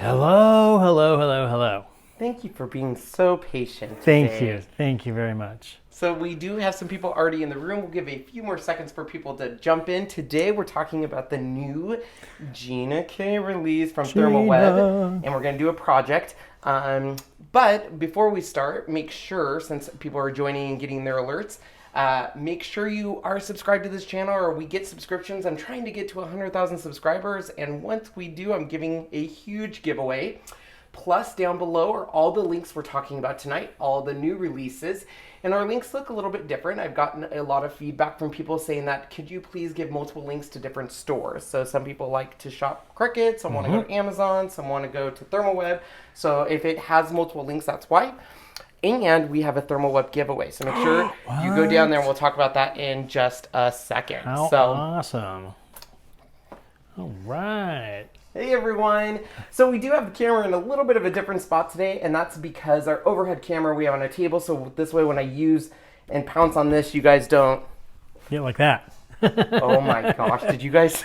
Hello, hello, hello, hello. Thank you for being so patient Thank you very much. So we do have some people already in the room. We'll give a few more seconds for people to jump in. Today we're talking about the new Gina K release from Therm-O-Web, and we're going to do a project. But before we start, make sure, since people are joining and getting their alerts, make sure you are subscribed to this channel or we get subscriptions. I'm trying to get to 100,000 subscribers, and once we do, I'm giving a huge giveaway. Plus, down below are all the links we're talking about tonight, all the new releases. And our links look a little bit different. I've gotten a lot of feedback from people saying that, could you please give multiple links to different stores? So some people like to shop Cricut, some want to go to Amazon, some want to go to Therm-O-Web. So if it has multiple links, that's why. And we have a Therm-O-Web giveaway. So make sure you go down there and we'll talk about that in just a second. How awesome. All right. Hey everyone! So we do have the camera in a little bit of a different spot today, and that's because our overhead camera we have on a table, so this way when I use and pounce on this, you guys don't... Get like that. Oh my gosh, did you guys...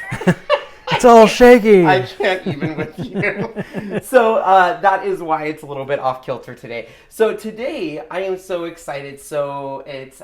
It's all shaky. I can't even with you. So that is why it's a little bit off kilter today. So today I am so excited. So it's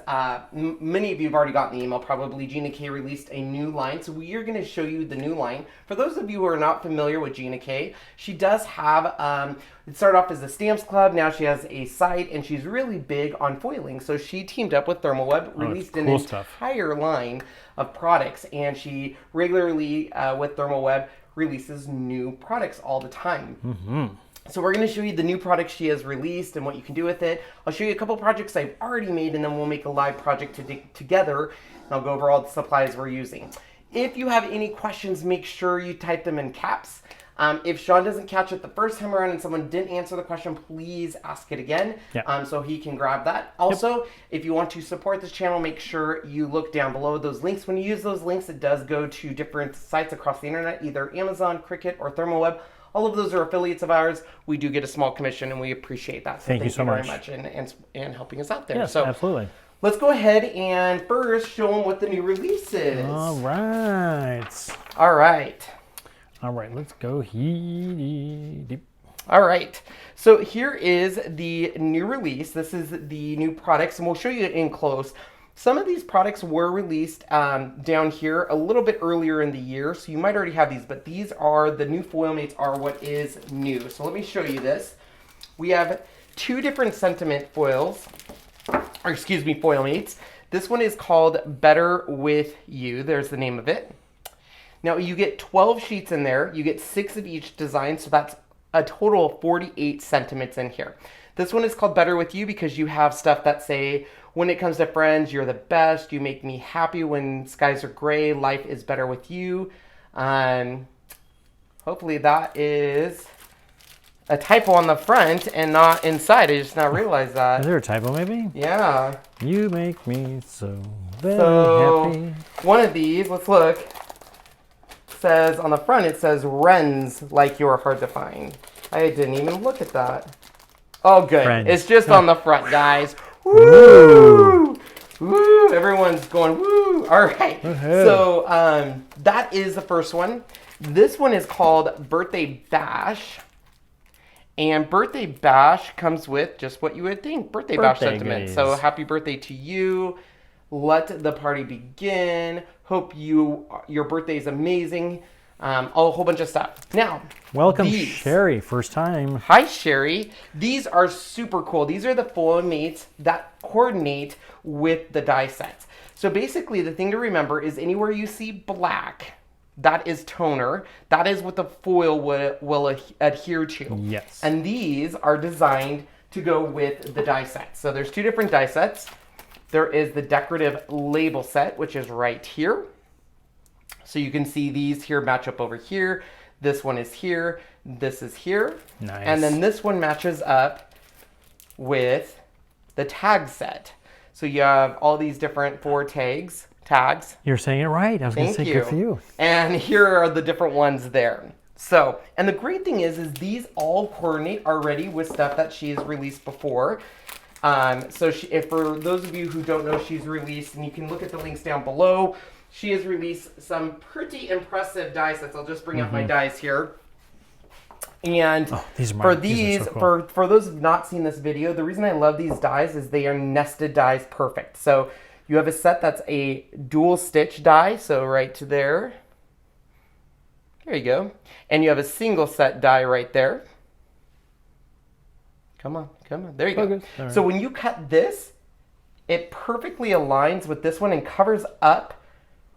many of you have already gotten the email probably. Gina K released a new line. So we are going to show you the new line. For those of you who are not familiar with Gina K, she does have, it started off as a stamps club. Now she has a site and she's really big on foiling. So she teamed up with Therm-O-Web, released an entire line of products, and she regularly with Therm-O-Web releases new products all the time. So we're going to show you the new products she has released and what you can do with it. I'll show you a couple projects I've already made, and then we'll make a live project together, and I'll go over all the supplies we're using. If you have any questions, make sure you type them in caps. If Sean doesn't catch it the first time around and someone didn't answer the question, please ask it again so he can grab that. Also, if you want to support this channel, make sure you look down below those links. When you use those links, it does go to different sites across the internet, either Amazon, Cricut, or Therm-O-Web. All of those are affiliates of ours. We do get a small commission, and we appreciate that. So thank you so very much and helping us out there. Yes, so absolutely. Let's go ahead and first show them what the new release is. All right. All right. All right, let's go deep. All right, so here is the new release. This is the new products, and we'll show you in close. Some of these products were released down here a little bit earlier in the year, so you might already have these, but these are the new foil mates are what is new. So let me show you this. We have two different sentiment foils, or excuse me, foil mates. This one is called Better With You. There's the name of it. Now you get 12 sheets in there, you get 6 of each design, so that's a total of 48 sentiments in here. This one is called Better With You because you have stuff that say, when it comes to friends, you're the best, you make me happy when skies are gray, life is better with you. Hopefully that is a typo on the front and not inside. I just now realized that. Is there a typo maybe? Yeah. You make me so very happy. One of these, let's look. Says on the front, it says Wrens like you're hard to find. I didn't even look at that. Oh, good. Friends. It's just on the front, guys. Woo! Woo! Everyone's going woo! All right. So that is the first one. This one is called Birthday Bash. And Birthday Bash comes with just what you would think. Birthday Bash sentiment. Goodies. So happy birthday to you. Let the party begin. Hope your birthday is amazing. A whole bunch of stuff. Now, welcome, Sherry. First time. Hi, Sherry. These are super cool. These are the foil mates that coordinate with the die sets. So basically, the thing to remember is anywhere you see black, that is toner. That is what the foil will adhere to. Yes. And these are designed to go with the die sets. So there's two different die sets. There is the decorative label set, which is right here. So you can see these here match up over here. This one is here. This is here. Nice. And then this one matches up with the tag set. So you have all these different 4 tags. You're saying it right. I was going to say good for you. And here are the different ones there. So, and the great thing is these all coordinate already with stuff that she's released before. So if for those of you who don't know, she's released, and you can look at the links down below, she has released some pretty impressive die sets. I'll just bring up my dies here. And these are for these are so cool. for those who've not seen this video, the reason I love these dies is they are nested dies perfect. So you have a set that's a dual stitch die, so right to there. There you go. And you have a single set die right there. Come on. There you go. Right. So when you cut this, it perfectly aligns with this one and covers up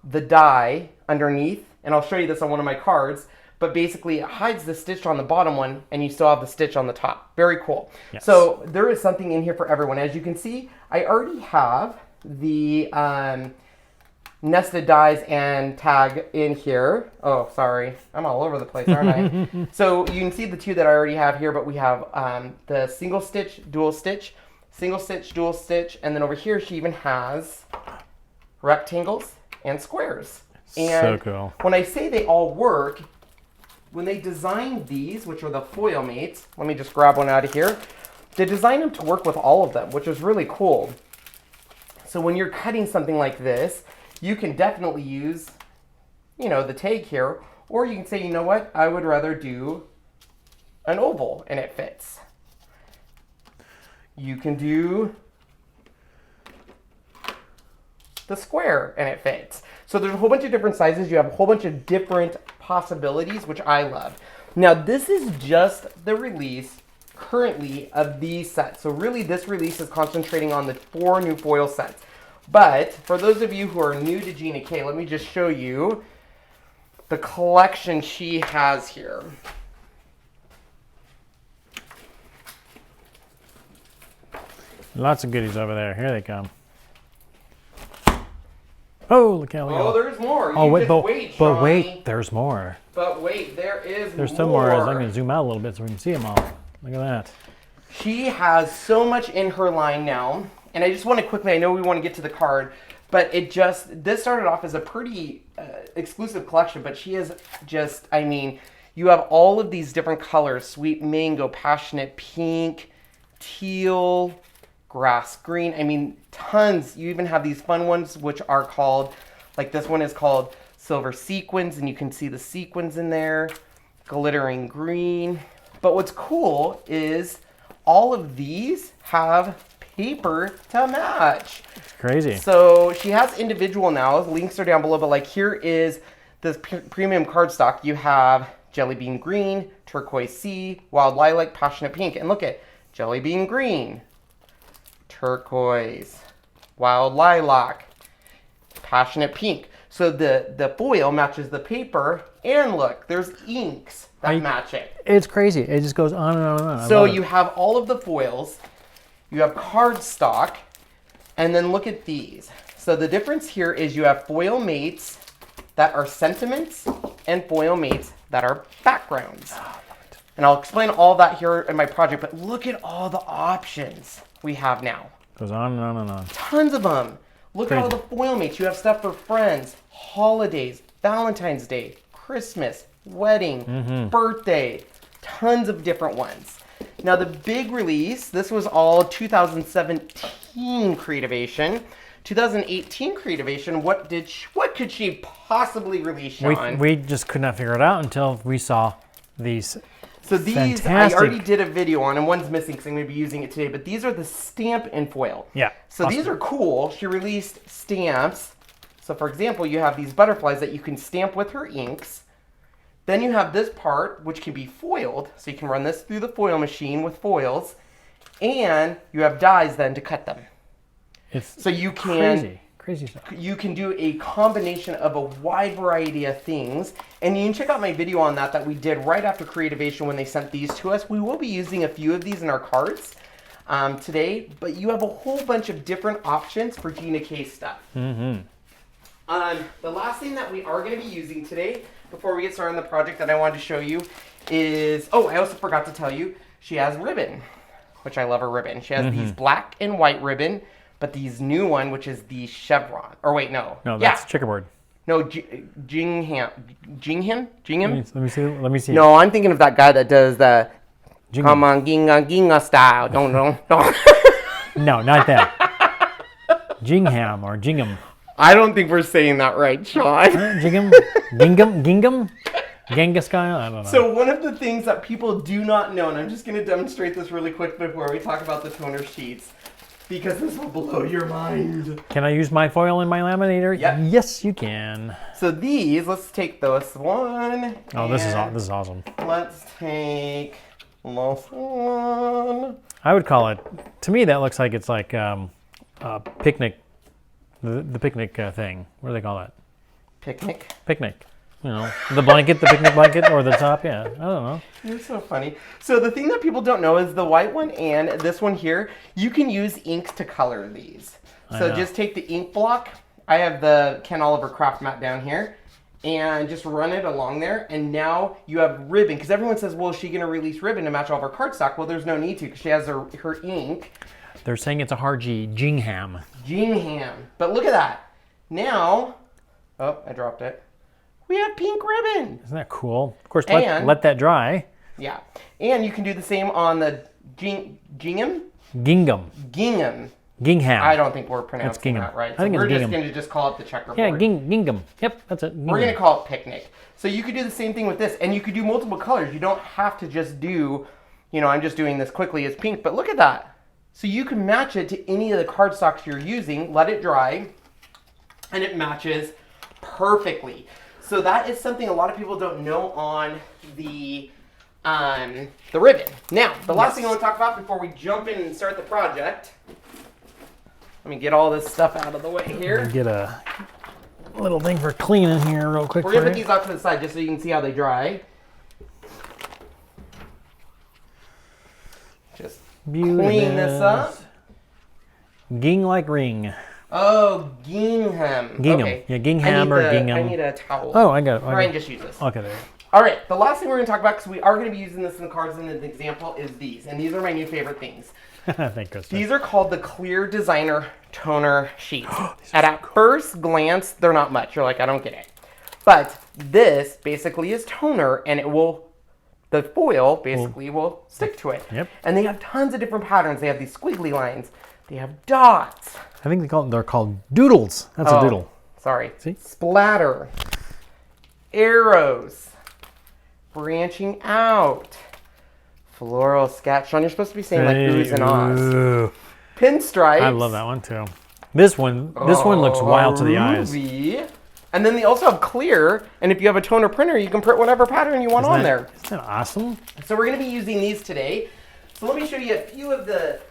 the die underneath. And I'll show you this on one of my cards. But basically, it hides the stitch on the bottom one, and you still have the stitch on the top. Very cool. Yes. So there is something in here for everyone. As you can see, I already have the nested dies and tag in here. Oh, sorry. I'm all over the place, aren't I? So you can see the two that I already have here, but we have the single stitch, dual stitch, single stitch, dual stitch, and then over here she even has rectangles and squares. And so cool. when I say they all work, when they designed these, which are the foil mates, let me just grab one out of here. They designed them to work with all of them, which is really cool. So when you're cutting something like this, you can definitely use, you know, the tag here, or you can say, you know what, I would rather do an oval and it fits. You can do the square and it fits. So there's a whole bunch of different sizes. You have a whole bunch of different possibilities, which I love. Now this is just the release currently of these sets. So really this release is concentrating on the 4 new foil sets. But for those of you who are new to Gina K, let me just show you the collection she has here. Lots of goodies over there. Here they come. Oh, look how we go. Oh, there's more. Oh, wait, but Shawnee. wait, there's more. But wait, there's still more. I'm going to zoom out a little bit so we can see them all. Look at that. She has so much in her line now. And I just want to quickly, I know we want to get to the card, but this started off as a pretty exclusive collection, but she is just, I mean, you have all of these different colors: sweet mango, passionate pink, teal, grass green. I mean, tons. You even have these fun ones, which are called, like this one is called silver sequins, and you can see the sequins in there, glittering green. But what's cool is all of these have paper to match. It's crazy. So she has individual now. Links are down below, but like here is this premium cardstock. You have jelly bean green, turquoise sea, wild lilac, passionate pink. And look at jelly bean green, turquoise, wild lilac, passionate pink. So the foil matches the paper, and look, there's inks that match it. It's crazy. It just goes on and on and on. So you have all of the foils, you have cardstock, and then look at these. So the difference here is you have foil mates that are sentiments and foil mates that are backgrounds. And I'll explain all that here in my project, but look at all the options we have now. Goes on and on and on. Tons of them. Look at all the foil mates. You have stuff for friends, holidays, Valentine's Day, Christmas, wedding, birthday, tons of different ones. Now the big release, this was all 2017 Creativation. 2018 Creativation, what could she possibly release, Sean? We just could not figure it out until we saw these. So these, fantastic. I already did a video on, and one's missing because I'm going to be using it today, but these are the stamp and foil. Yeah. So awesome. these are cool. She released stamps. So for example, you have these butterflies that you can stamp with her inks. Then you have this part, which can be foiled. So you can run this through the foil machine with foils. And you have dies then to cut them. It's so you can crazy stuff. You can do a combination of a wide variety of things. And you can check out my video on that we did right after Creativation when they sent these to us. We will be using a few of these in our cards today. But you have a whole bunch of different options for Gina K stuff. The last thing that we are going to be using today, before we get started on the project that I wanted to show you, is, I also forgot to tell you, she has ribbon, which I love her ribbon. She has these black and white ribbon, but these new one, which is the chevron. Or wait, no. No, that's checkerboard. No, Jingham? Let me see. No, I'm thinking of that guy that does the Jingham. come on, ginga style. Don't. No, not that. Jingham or Jingham. I don't think we're saying that right, Sean. Jingham? Gingham? Genghis Khan? I don't know. So one of the things that people do not know, and I'm just going to demonstrate this really quick before we talk about the toner sheets, because this will blow your mind. Can I use my foil in my laminator? Yep. Yes, you can. So these, let's take this one. Oh, this is awesome. Let's take this one. I would call it, to me that looks like it's like a picnic, the picnic thing. What do they call that? Picnic? Picnic. You know, the blanket, the picnic blanket, or the top, yeah. I don't know. You're so funny. So the thing that people don't know is the white one and this one here, you can use inks to color these. So just take the ink block. I have the Ken Oliver craft mat down here. And just run it along there, and now you have ribbon. Because everyone says, well, is she going to release ribbon to match all of her cardstock? Well, there's no need to, because she has her ink. They're saying it's a hard G, Gingham. Gingham. But look at that. Now, oh, I dropped it. We have pink ribbon. Isn't that cool? Of course, let that dry. Yeah. And you can do the same on the Gingham? Gingham. Gingham. Gingham. I don't think we're pronouncing that right. So we're just going to just call it the checkerboard. Yeah, gingham. Yep, that's it. We're going to call it picnic. So you could do the same thing with this, and you could do multiple colors. You don't have to just do, you know, I'm just doing this quickly as pink, but look at that. So you can match it to any of the cardstocks you're using, let it dry, and it matches perfectly. So that is something a lot of people don't know on the ribbon. Now, the last thing I want to talk about before we jump in and start the project. Let me get all this stuff out of the way here. Get a little thing for cleaning here real quick. We're going to put these out to the side just so you can see how they dry. Just clean this up. Ging like ring. Oh, gingham. Gingham. Okay. Yeah, gingham or gingham. I need a towel. Oh, I got it. Or I can just use this. Okay, there you go. All right, the last thing we're going to talk about, because we are going to be using this in the cards in an example, is these. And these are my new favorite things. Thank you. These are called the Clear Designer Toner Sheets. And at first glance, they're not much. You're like, I don't get it. But this basically is toner, and it will, the foil basically will stick to it. Yep. And they have tons of different patterns. They have these squiggly lines. They have dots. I think they're called doodles. That's a doodle. Sorry. See? Splatter. Arrows. Branching out. Floral sketch. Sean, you're supposed to be saying like oohs and ahs. Pinstripes. I love that one too. This one looks wild to the eyes. And then they also have clear, and if you have a toner printer, you can print whatever pattern you want on there. Isn't that awesome? So we're going to be using these today. So let me show you a few of the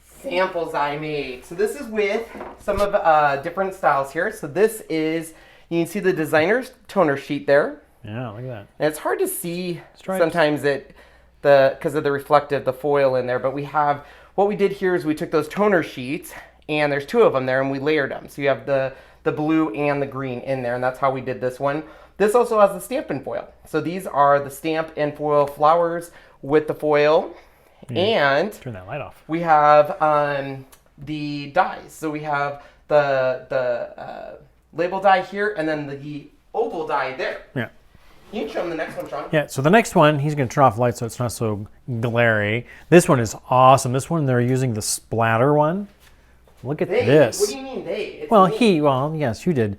samples I made. So this is with some of different styles here. So this is, you can see the designer's toner sheet there. Yeah, look at that. And it's hard to see Stripes. sometimes because of the reflective, the foil in there. But we have, what we did here is we took those toner sheets, and there's two of them there, and we layered them. So you have the blue and the green in there, and that's how we did this one. This also has the stamp and foil. So these are the stamp and foil flowers with the foil. And turn that light off. We have the dies. So we have the label die here, and then the oval die there. Yeah. You can show them the next one, Sean. Yeah, so the next one, he's going to turn off the light so it's not so glary. This one is awesome. This one, they're using the splatter one. Look at this. What do you mean they? It's well, me. Yes, you did.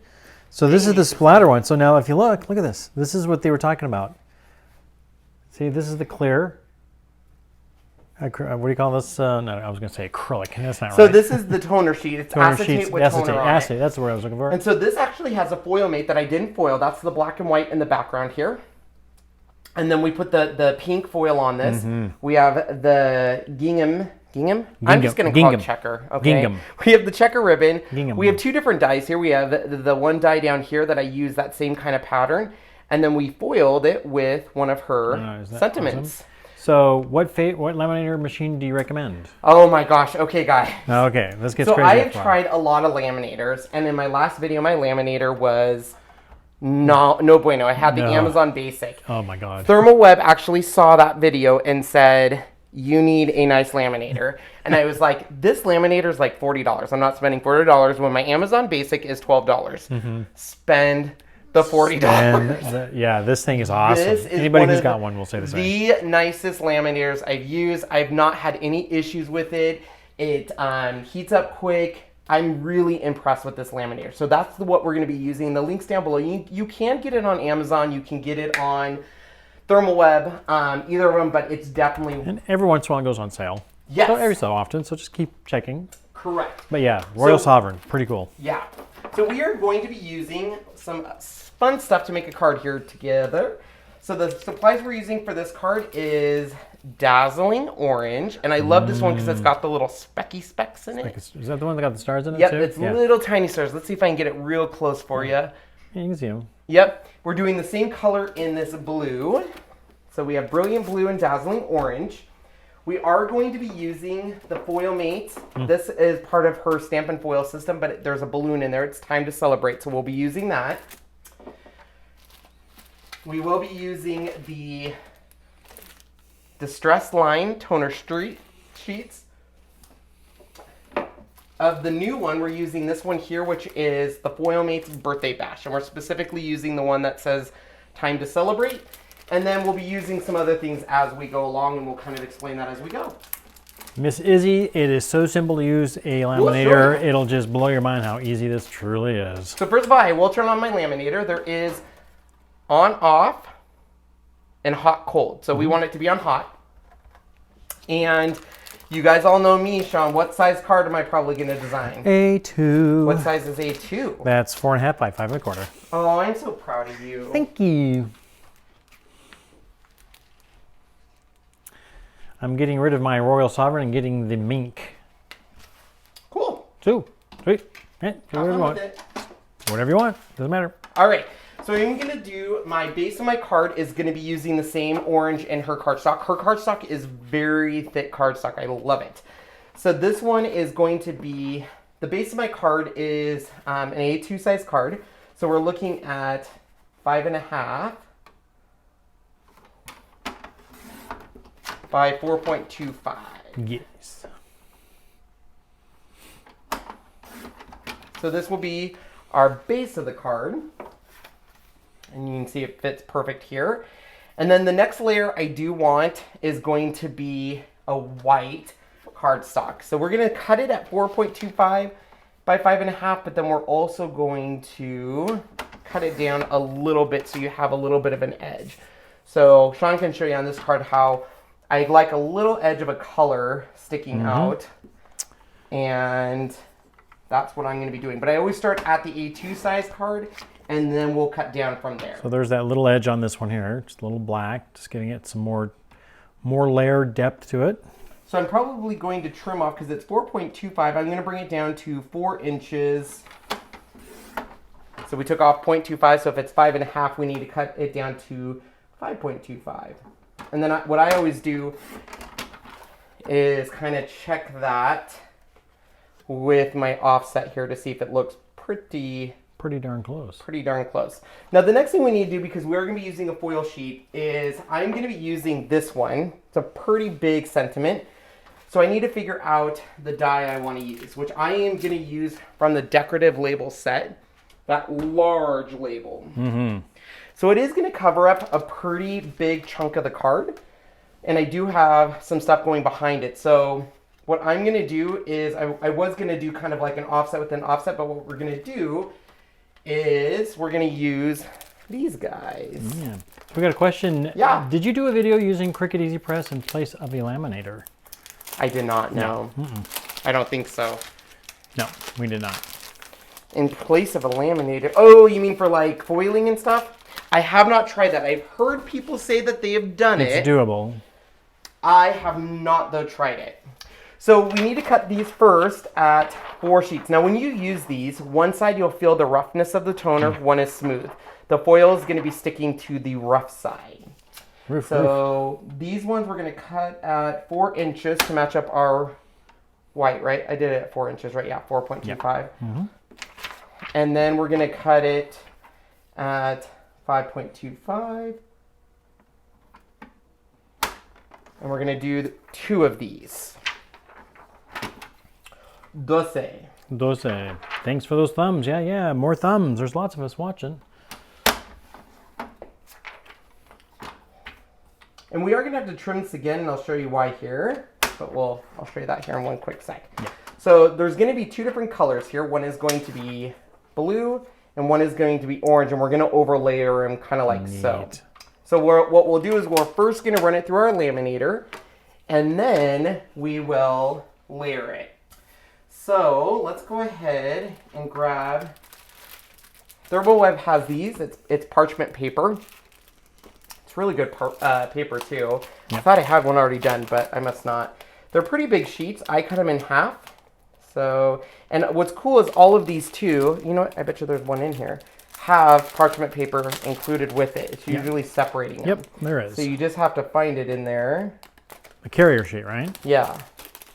So this is the splatter one. So now if you look at this. This is what they were talking about. See, this is the clear. What do you call this? No, I was going to say acrylic. That's not right. So this is the toner sheet. It's acetate with toner on it. Acetate, that's the word I was looking for. And so this actually has a foil mate that I didn't foil. That's the black and white in the background here. And then we put the pink foil on this. Mm-hmm. We have the gingham. I'm just going to call it checker. Okay. Gingham. We have the checker ribbon. Gingham. We have two different dies here. We have the one die down here that I use that same kind of pattern. And then we foiled it with one of her sentiments. Awesome? So what laminator machine do you recommend? Oh my gosh. Okay, guy. Okay, let's get crazy. So I have tried a lot of laminators. And in my last video, my laminator was no bueno. I had the Amazon Basic. Oh my God. Therm-O-Web actually saw that video and said, you need a nice laminator. And I was like, this laminator is like $40. I'm not spending $40 when my Amazon Basic is $12. Mm-hmm. Spend the $40. Yeah, this thing is awesome. Anybody who's got one will say the same. The nicest laminators I've used. I've not had any issues with it. It heats up quick. I'm really impressed with this laminator. So that's what we're going to be using. The link's down below. You can get it on Amazon. You can get it on Therm-O-Web, either of them, but it's definitely... And every once in a while it goes on sale. Yes. So every so often, so just keep checking. Correct. But yeah, Royal Sovereign, pretty cool. Yeah. So we are going to be using some fun stuff to make a card here together. So the supplies we're using for this card is Dazzling Orange. And I love this one because it's got the little specky specks in it. Is that the one that got the stars in it Yep, too? it's little tiny stars. Let's see if I can get it real close for you. Yeah, you can see them. Yep, we're doing the same color in this blue. So we have Brilliant Blue and Dazzling Orange. We are going to be using the Foil Mate. This is part of her stamp and foil system, but there's a balloon in there. It's Time to Celebrate, so we'll be using that. We will be using the Distress Line Toner Sheets. Of the new one, we're using this one here, which is the Foil Mate's Birthday Bash. And we're specifically using the one that says Time to Celebrate. And then we'll be using some other things as we go along, and we'll kind of explain that as we go. Miss Izzy, it is so simple to use a laminator. It'll just blow your mind how easy this truly is. So first of all, I will turn on my laminator. There is on, off, and hot, cold. So we want it to be on hot. And you guys all know me, Sean. What size card am I probably going to design? A2. What size is A2? That's 4.5 by 5 1/4. Oh, I'm so proud of you. Thank you. I'm getting rid of my Royal Sovereign and getting the mink. Cool. So, sweet. Yeah, do whatever you want. Whatever you want. Doesn't matter. All right. So I'm going to do, my base of my card is going to be using the same orange in her cardstock. Her cardstock is very thick cardstock. I love it. So this one is going to be, the base of my card is an A2 size card. So we're looking at 5.5 by 4.25. Yes. So this will be our base of the card. And you can see it fits perfect here. And then the next layer I do want is going to be a white cardstock. So we're going to cut it at 4.25 by 5.5, but then we're also going to cut it down a little bit so you have a little bit of an edge. So Sean can show you on this card how I like a little edge of a color sticking out. And that's what I'm going to be doing. But I always start at the A2 size card, and then we'll cut down from there. So there's that little edge on this one here. Just a little black, just getting it some more layered depth to it. So I'm probably going to trim off, because it's 4.25. I'm going to bring it down to 4 inches. So we took off 0.25. So if it's 5.5, we need to cut it down to 5.25. And then what I always do is kind of check that with my offset here to see if it looks pretty darn close. Pretty darn close. Now the next thing we need to do, because we're going to be using a foil sheet, is I'm going to be using this one. It's a pretty big sentiment. So I need to figure out the die I want to use, which I am going to use from the decorative label set, that large label. So it is going to cover up a pretty big chunk of the card, and I do have some stuff going behind it. So what I'm going to do is, I was going to do kind of like an offset with an offset, but what we're going to do is we're going to use these guys. Yeah. So we got a question. Yeah. Did you do a video using Cricut Easy Press in place of a laminator? I did not know. I don't think so. No, we did not. In place of a laminator. Oh, you mean for like foiling and stuff? I have not tried that. I've heard people say that they have done it. It's doable. I have not, though, tried it. So we need to cut these first at 4 sheets. Now, when you use these, one side you'll feel the roughness of the toner, one is smooth. The foil is going to be sticking to the rough side. So these ones we're going to cut at 4 inches to match up our white, right? I did it at 4 inches, right? Yeah, 4.25. And then we're going to cut it at 5.25. And we're going to do 2 of these. 12. Thanks for those thumbs. Yeah, more thumbs. There's lots of us watching. And we are going to have to trim this again, and I'll show you why here. But I'll show you that here in one quick sec. So there's going to be two different colors here. One is going to be blue and one is going to be orange, and we're going to overlay them kind of like so. So what we'll do is we're first going to run it through our laminator, and then we will layer it. So let's go ahead and grab, Therm-O-Web has these. It's parchment paper. It's really good paper too. Yep. I thought I had one already done, but I must not. They're pretty big sheets. I cut them in half. So, and what's cool is all of these too, you know what, I bet you there's one in here, have parchment paper included with it. It's usually separating them. Yep, there is. So you just have to find it in there. The carrier sheet, right? Yeah.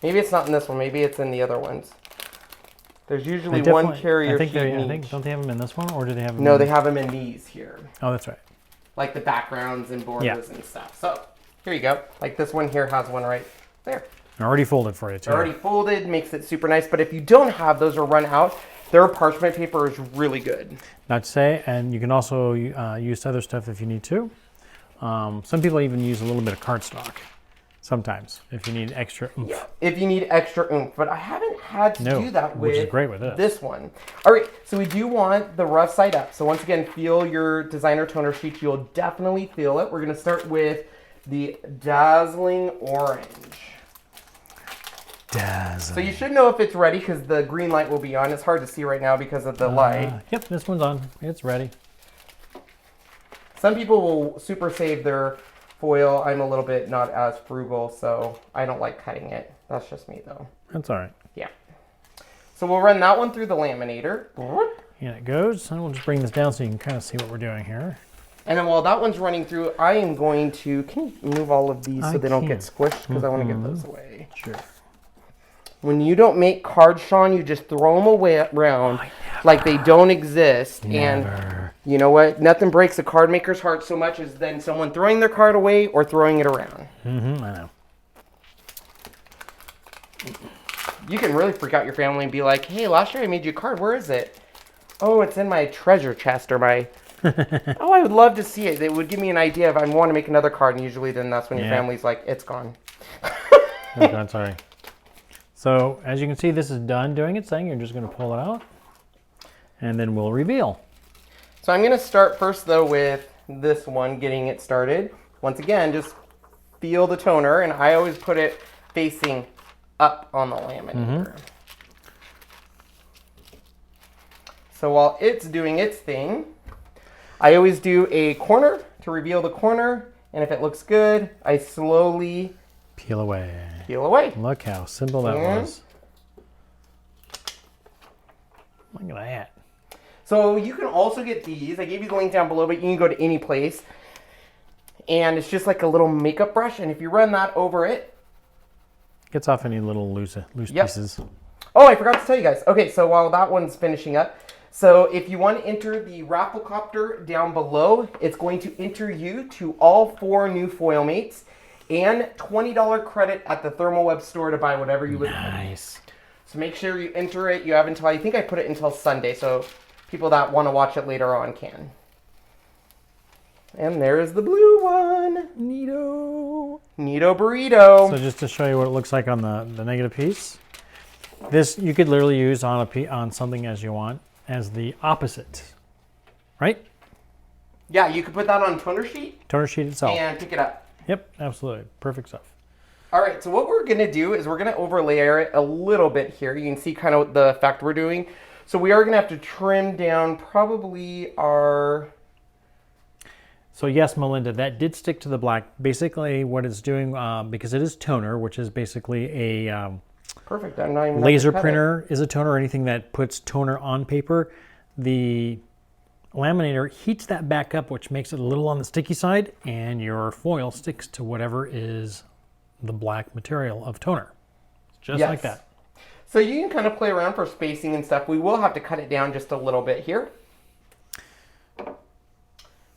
Maybe it's not in this one. Maybe it's in the other ones. There's usually one carrier sheet in each. Don't they have them in this one, or do they have them No, they have them in these here. Oh, that's right. Like the backgrounds and borders and stuff. So, here you go. Like this one here has one right there. Already folded for you, too. Already folded, makes it super nice. But if you don't have those or run out, their parchment paper is really good. Not to say, and you can also use other stuff if you need to. Some people even use a little bit of cardstock. Sometimes, if you need extra oomph. Yeah, if you need extra oomph. But I haven't had to do that with, which is great with this one. All right, so we do want the rough side up. So once again, feel your designer toner sheet. You'll definitely feel it. We're going to start with the Dazzling Orange. Dazzling. So you should know if it's ready because the green light will be on. It's hard to see right now because of the light. Yep, this one's on. It's ready. Some people will super save their foil. I'm a little bit not as frugal, so I don't like cutting it. That's just me, though. That's all right. Yeah. So we'll run that one through the laminator. And it goes. And we'll just bring this down so you can kind of see what we're doing here. And then while that one's running through, I am going to... Can you move all of these so they don't get squished? Because I want to get those away. Sure. When you don't make cards, Sean, you just throw them away around like they don't exist. Never. And you know what? Nothing breaks a card maker's heart so much as then someone throwing their card away or throwing it around. Mm-hmm, I know. You can really freak out your family and be like, hey, last year I made you a card. Where is it? Oh, it's in my treasure chest or my... Oh, I would love to see it. It would give me an idea if I want to make another card. And usually then that's when your family's like, it's gone. Oh, God, sorry. So, as you can see, this is done doing its thing. You're just going to pull it out, and then we'll reveal. So I'm going to start first, though, with this one, getting it started. Once again, just feel the toner, and I always put it facing up on the laminator. So while it's doing its thing, I always do a corner to reveal the corner, and if it looks good, I slowly peel away. Peel away. Look how simple that was. Look at that. So you can also get these. I gave you the link down below, but you can go to any place. And it's just like a little makeup brush. And if you run that over it, gets off any little loose pieces. Oh, I forgot to tell you guys. Okay, so while that one's finishing up, so if you want to enter the Rafflecopter down below, it's going to enter you to all 4 new foil mates and $20 credit at the Therm-O-Web store to buy whatever you would like. Nice. So make sure you enter it. You have until, I think I put it until Sunday, so people that want to watch it later on can. And there's the blue one. Neato. Neato burrito. So just to show you what it looks like on the negative piece, this you could literally use on something as you want as the opposite, right? Yeah, you could put that on toner sheet. Toner sheet itself. And pick it up. Yep, absolutely. Perfect stuff. All right, so what we're going to do is we're going to overlay it a little bit here. You can see kind of the effect we're doing. So we are going to have to trim down probably our... So yes, Melinda, that did stick to the black. Basically what it's doing, because it is toner, which is basically a perfect. I'm not even laser printer is a toner, anything that puts toner on paper. The laminator heats that back up, which makes it a little on the sticky side, and your foil sticks to whatever is the black material of toner. Just like that. So you can kind of play around for spacing and stuff. We will have to cut it down just a little bit here,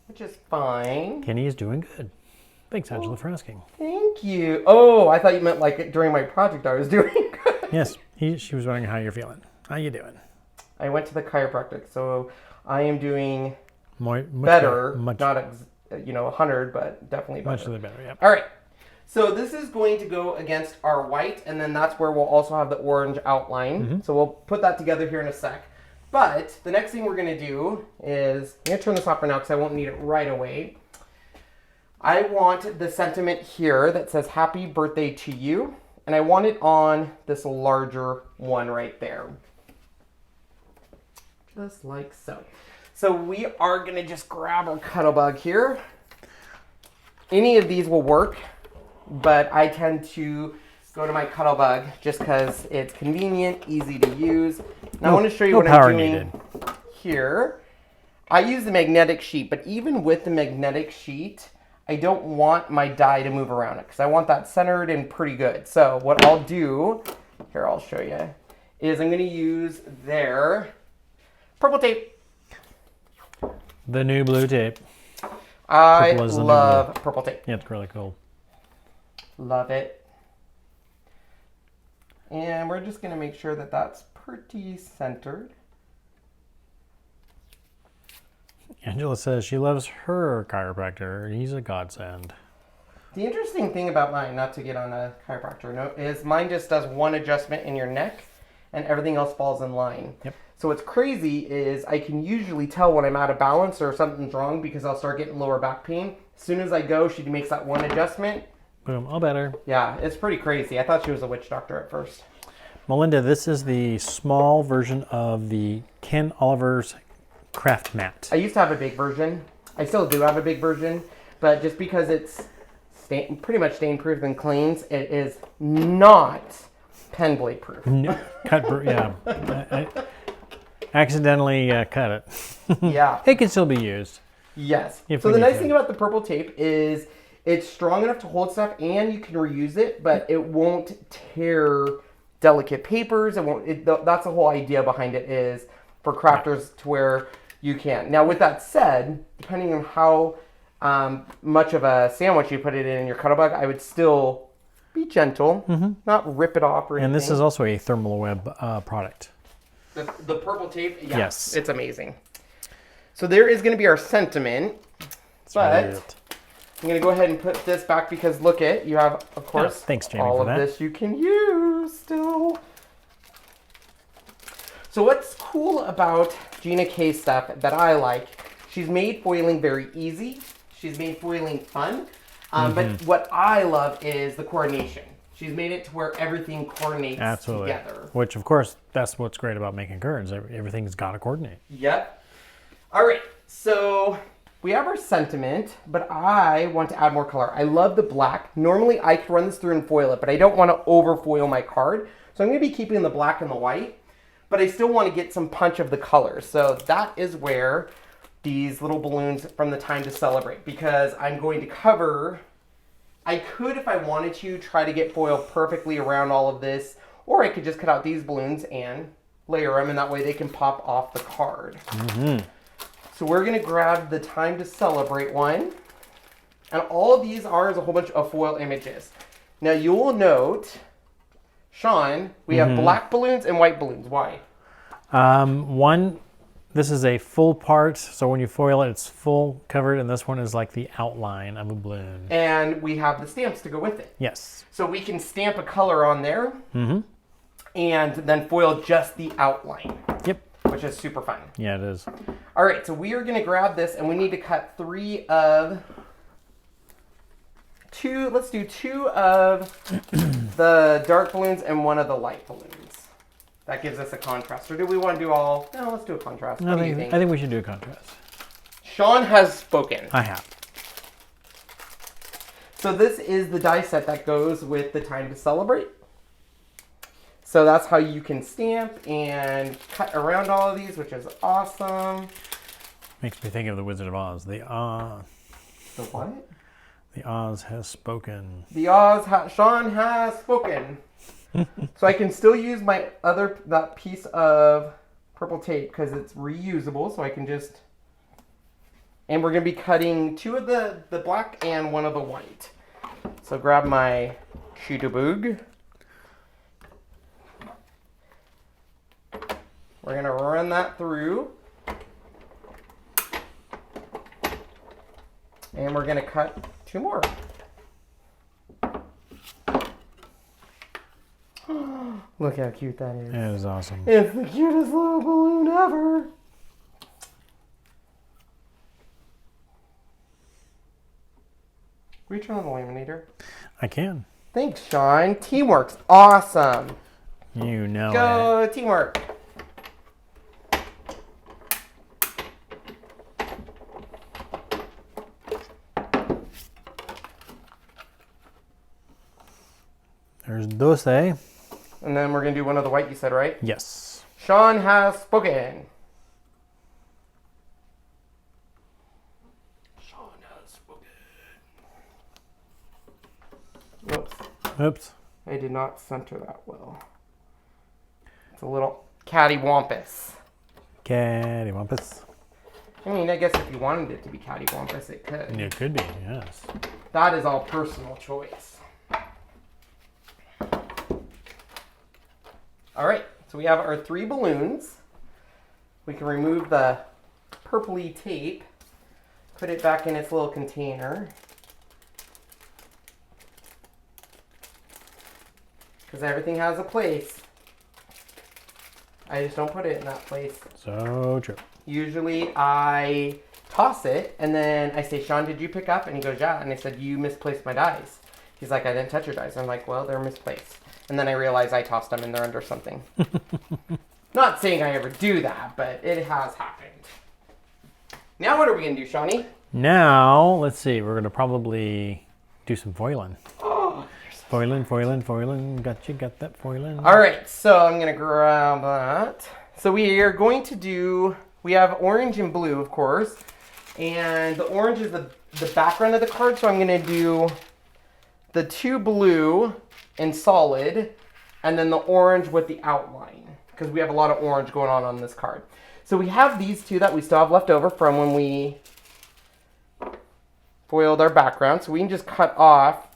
which is fine. Kenny is doing good. Thanks, Angela, for asking. Thank you. Oh, I thought you meant like during my project I was doing good. Yes, she was wondering how you're feeling. How you doing? I went to the chiropractic, so I am doing much better. much, not 100, but definitely better. Much better, yeah. All right. So this is going to go against our white, and then that's where we'll also have the orange outline. So we'll put that together here in a sec. But the next thing we're going to do is, I'm going to turn this off for now because I won't need it right away. I want the sentiment here that says happy birthday to you, and I want it on this larger one right there. Just like so. So we are going to just grab our Cuttlebug here. Any of these will work, but I tend to go to my Cuttlebug just because it's convenient, easy to use. Now I want to show you what I'm doing here. I use the magnetic sheet, but even with the magnetic sheet, I don't want my die to move around it because I want that centered and pretty good. So what I'll do, here I'll show you, is I'm going to use their purple tape. The new blue tape. I love purple tape. Yeah, it's really cool. Love it. And we're just going to make sure that that's pretty centered. Angela says she loves her chiropractor. He's a godsend. The interesting thing about mine, not to get on a chiropractor note, is mine just does one adjustment in your neck and everything else falls in line. Yep. So what's crazy is I can usually tell when I'm out of balance or something's wrong because I'll start getting lower back pain. As soon as I go, she makes that one adjustment. Boom, all better. Yeah, it's pretty crazy. I thought she was a witch doctor at first. Melinda, this is the small version of the Ken Oliver's craft mat. I used to have a big version. I still do have a big version, but just because it's pretty much stain proof and cleans, it is not pen blade proof. No, yeah. I accidentally cut it. Yeah. It can still be used. Yes. If So we the need nice to. thing about the purple tape is it's strong enough to hold stuff and you can reuse it, but it won't tear delicate papers. It won't. That's the whole idea behind it, is for crafters to where you can. Now, with that said, depending on how much of a sandwich you put it in your Cuttlebug, I would still be gentle, not rip it off or anything. And this is also a Therm-O-Web product. The purple tape, yeah, Yes. it's amazing. So there is going to be our sentiment, but really it. I'm going to go ahead and put this back because look it, you have, of course, thanks, Jamie, all for of that. this you can use still. So what's cool about Gina K stuff that I like, she's made foiling very easy. She's made foiling fun. But what I love is the coordination. She's made it to where everything coordinates together. Which, of course, that's what's great about making curtains. Everything's got to coordinate. Yep. All right, so we have our sentiment, but I want to add more color. I love the black. Normally, I could run this through and foil it, but I don't want to over foil my card. So I'm going to be keeping the black and the white, but I still want to get some punch of the colors. So that is where these little balloons from the Time to Celebrate, because I'm going to cover... I could, if I wanted to, try to get foil perfectly around all of this, or I could just cut out these balloons and layer them, and that way they can pop off the card. So we're going to grab the Time to Celebrate one, and all of these are is a whole bunch of foil images. Now you will note, Sean, we have black balloons and white balloons. Why? This is a full part, so when you foil it, it's full covered, and this one is like the outline of a balloon. And we have the stamps to go with it. Yes. So we can stamp a color on there, and then foil just the outline. Yep. Which is super fun. Yeah, it is. All right, so we are going to grab this, and we need to cut let's do two of the dark balloons and one of the light balloons. That gives us a contrast. Or do we want to do all? No, let's do a contrast. What do you think? I think we should do a contrast. Sean has spoken. I have. So this is the die set that goes with the Time to Celebrate. So that's how you can stamp and cut around all of these, which is awesome. Makes me think of the Wizard of Oz. The what? The Oz has spoken. Sean has spoken. So I can still use my that piece of purple tape because it's reusable. So I can just, and we're going to be cutting two of the black and one of the white. So grab my Shootabug. We're going to run that through. And we're going to cut two more. Look how cute that is. That is awesome. It's the cutest little balloon ever. Will you turn on the laminator? I can. Thanks, Sean. Teamwork's awesome. You know it. Go teamwork. There's Dulce. And then we're going to do one of the white, you said, right? Yes. Sean has spoken. Sean has spoken. Oops. Oops. I did not center that well. It's a little cattywampus. Cattywampus. I mean, I guess if you wanted it to be cattywampus, it could. It could be, yes. That is all personal choice. All right, so we have our 3 balloons. We can remove the purpley tape, put it back in its little container. Because everything has a place. I just don't put it in that place. So true. Usually I toss it and then I say, Sean, did you pick up? And he goes, yeah. And I said, you misplaced my dies. He's like, I didn't touch your dies. I'm like, well, they're misplaced. And then I realize I tossed them and they're under something. Not saying I ever do that, but it has happened. Now what are we going to do, Shawnee? Now, let's see. We're going to probably do some foiling. Oh, Foiling. Got that foiling. all right, so I'm going to grab that. So we are going to do, we have orange and blue, of course. And the orange is the background of the card. So I'm going to do the 2 blue in solid, and then the orange with the outline, because we have a lot of orange going on this card. So we have these 2 that we still have left over from when we foiled our background. So we can just cut off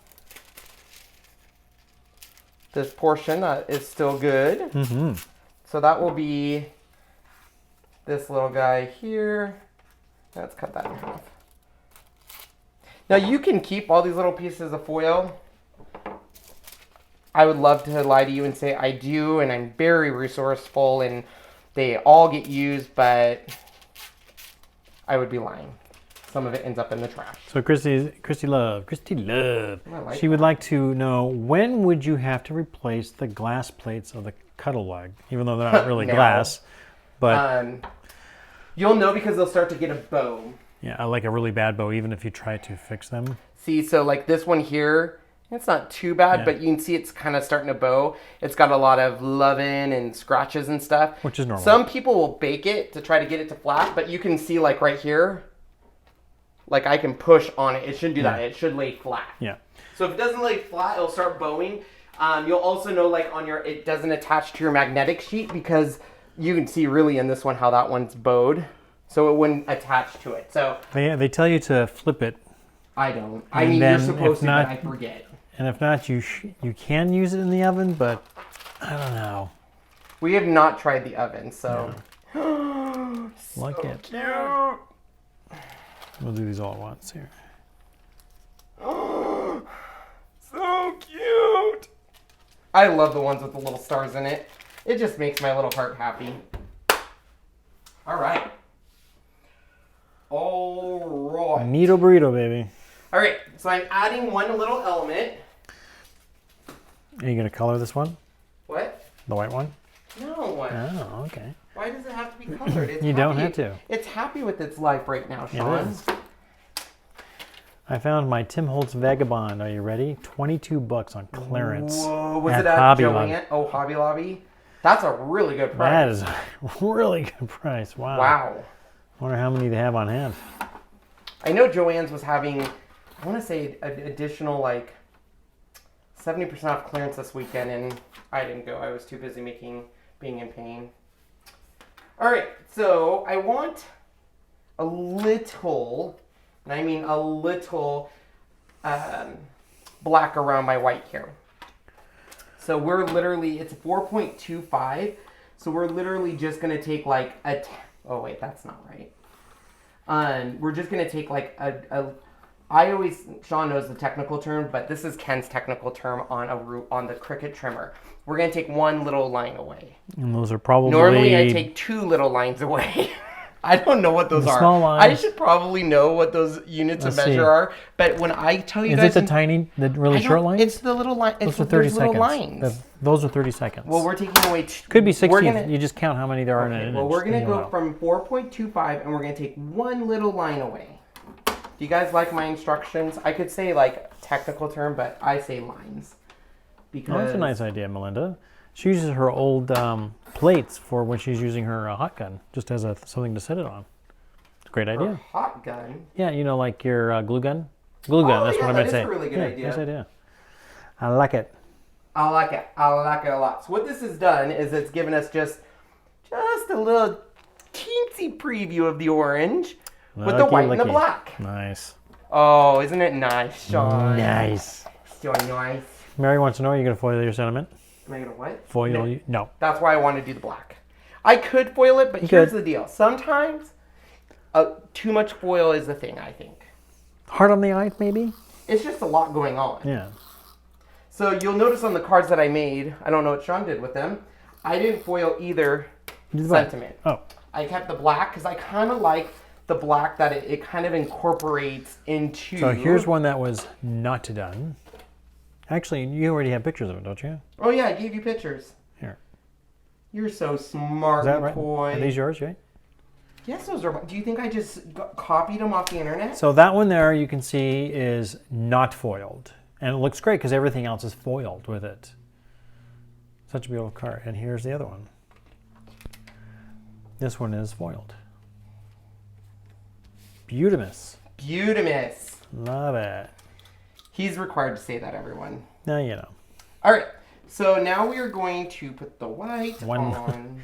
this portion that is still good. Mm-hmm. So that will be this little guy here. Let's cut that in half. Now you can keep all these little pieces of foil. I would love to lie to you and say I do, and I'm very resourceful, and they all get used, but I would be lying. Some of it ends up in the trash. So Christy Love, she would like to know, when would you have to replace the glass plates of the cuddle lug? Even though they're not really glass, but you'll know because they'll start to get a bow. yeah, like a really bad bow, even if you try to fix them. See, so like this one here, it's not too bad, but you can see it's kind of starting to bow. It's got a lot of loving and scratches and stuff. Which is normal. Some people will bake it to try to get it to flat, but you can see like right here, like I can push on it. It shouldn't do that. It should lay flat. Yeah. So if it doesn't lay flat, it'll start bowing. You'll also know like on your, it doesn't attach to your magnetic sheet, because you can see really in this one how that one's bowed. So it wouldn't attach to it. So They tell you to flip it. I don't. I mean, you're supposed to, not, but I forget. And if not, you can use it in the oven, but I don't know. We have not tried the oven, so. So like it. Cute. We'll do these all at once here. So cute. I love the ones with the little stars in it. It just makes my little heart happy. All right. All right. Neato burrito, baby. All right, so I'm adding one little element. Are you going to color this one? What? The white one? No. Oh, okay. Why does it have to be colored? It's You don't have to. It's happy with its life right now, Sean. It is. I found my Tim Holtz Vagabond. Are you ready? $22 on clearance. Whoa, was at it at Hobby Joanne? Lobby. Oh, Hobby Lobby? That's a really good price. That is a really good price. Wow. Wow. Wonder how many they have on hand. I know Joann's was having, I want to say, an additional like 70% off clearance this weekend, and I didn't go. I was too busy being in pain. All right, so I want a little, and I mean a little, black around my white here. So we're literally, it's 4.25, so we're literally just going to take like oh wait, that's not right. We're just going to take like a Sean knows the technical term, but this is Ken's technical term on the Cricut trimmer. We're going to take one little line away. And those are probably... Normally I take 2 little lines away. I don't know what those are. Small lines. I should probably know what those units of measure are. But when I tell you guys... Is it the really short lines? It's the little line. Those are 30 seconds. Little lines. Those are 30 seconds. Well, we're taking away... Could be 60. You just count how many there are in an inch. Well, we're going to go from 4.25 and we're going to take one little line away. Do you guys like my instructions? I could say like technical term, but I say lines. Because... Oh, that's a nice idea, Melinda. She uses her old plates for when she's using her hot gun, just as something to set it on. It's a great idea. Hot gun? Yeah, you know, like your glue gun? Glue gun, that's what I'm going to say. That's a really good idea. Nice idea. I like it. I like it. I like it a lot. So what this has done is it's given us just a little teensy preview of the orange with the white and the black. Nice. Oh, isn't it nice, Sean? Nice. So nice. Mary wants to know, are you going to foil your sentiment? Am I going to what? Foil you? No. That's why I want to do the black. I could foil it, but here's the deal. Sometimes too much foil is the thing, I think. Hard on the eye, maybe? It's just a lot going on. Yeah. So you'll notice on the cards that I made, I don't know what Sean did with them, I didn't foil either sentiment. Oh. I kept the black because I kind of like the black that it kind of incorporates into... So here's one that was not done. Actually, you already have pictures of it, don't you? Oh yeah, I gave you pictures. Here. You're so smart, Is that right? boy. Are these yours, right? Yes, those are. Do you think I just copied them off the internet? So that one there, you can see, is not foiled. And it looks great because everything else is foiled with it. Such a beautiful card. And here's the other one. This one is foiled. Beautimous. Beautimous. Love it. He's required to say that, everyone. Now you know. All right. So now we are going to put the white on.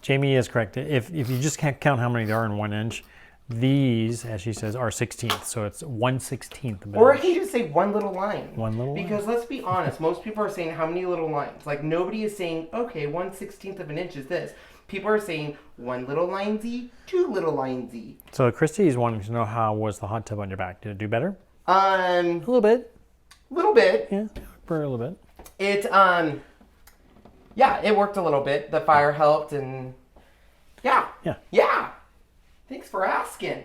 Jamie is correct. If you just can't count how many there are in 1 inch, these, as she says, are 1/16. So it's 1/16. Or I can just say one little line. One little line. Because let's be honest, most people are saying how many little lines. Like nobody is saying, okay, 1/16 of an inch is this. People are saying 1 little line-y, 2 little lines-y. So Christy is wanting to know how was the hot tub on your back. Did it do better? A little bit. Little bit. Yeah, for a little bit. It yeah, it worked a little bit. The fire helped, and yeah. Thanks for asking.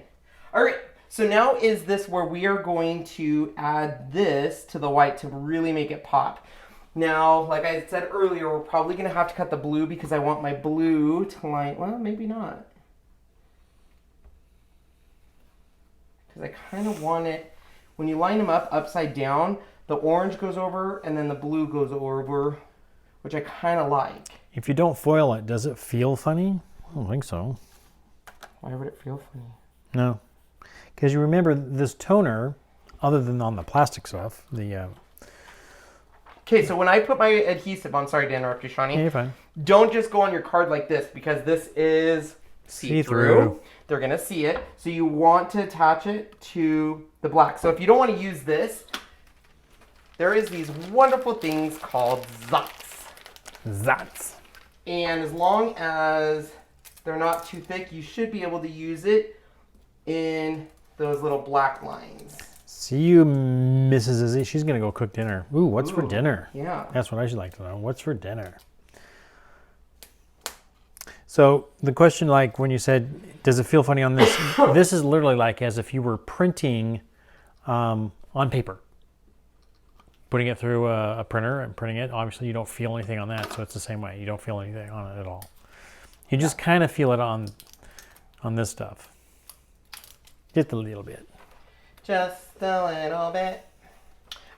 All right, so now is this where we are going to add this to the white to really make it pop. Now, like I said earlier, we're probably going to have to cut the blue because I want my blue to line, well, maybe not. Because I kind of want it, when you line them up upside down, the orange goes over and then the blue goes over, which I kind of like. If you don't foil it, does it feel funny? I don't think so. Why would it feel funny? No. Because you remember this toner, other than on the plastic stuff, the... Okay, so when I put my adhesive on, sorry to interrupt you, Shawnee. Yeah, you're fine. Don't just go on your card like this because this is see-through. They're going to see it. So you want to attach it to the black. So if you don't want to use this, there is these wonderful things called Zats. Zats. And as long as they're not too thick, you should be able to use it in those little black lines. See you, Mrs. Izzy. She's going to go cook dinner. Ooh, what's for dinner? Yeah. That's what I should like to know. What's for dinner? So the question, like when you said, does it feel funny on this? This is literally like as if you were printing on paper. Putting it through a printer and printing it. Obviously, you don't feel anything on that, so it's the same way. You don't feel anything on it at all. You just kind of feel it on this stuff. Just a little bit. Just a little bit.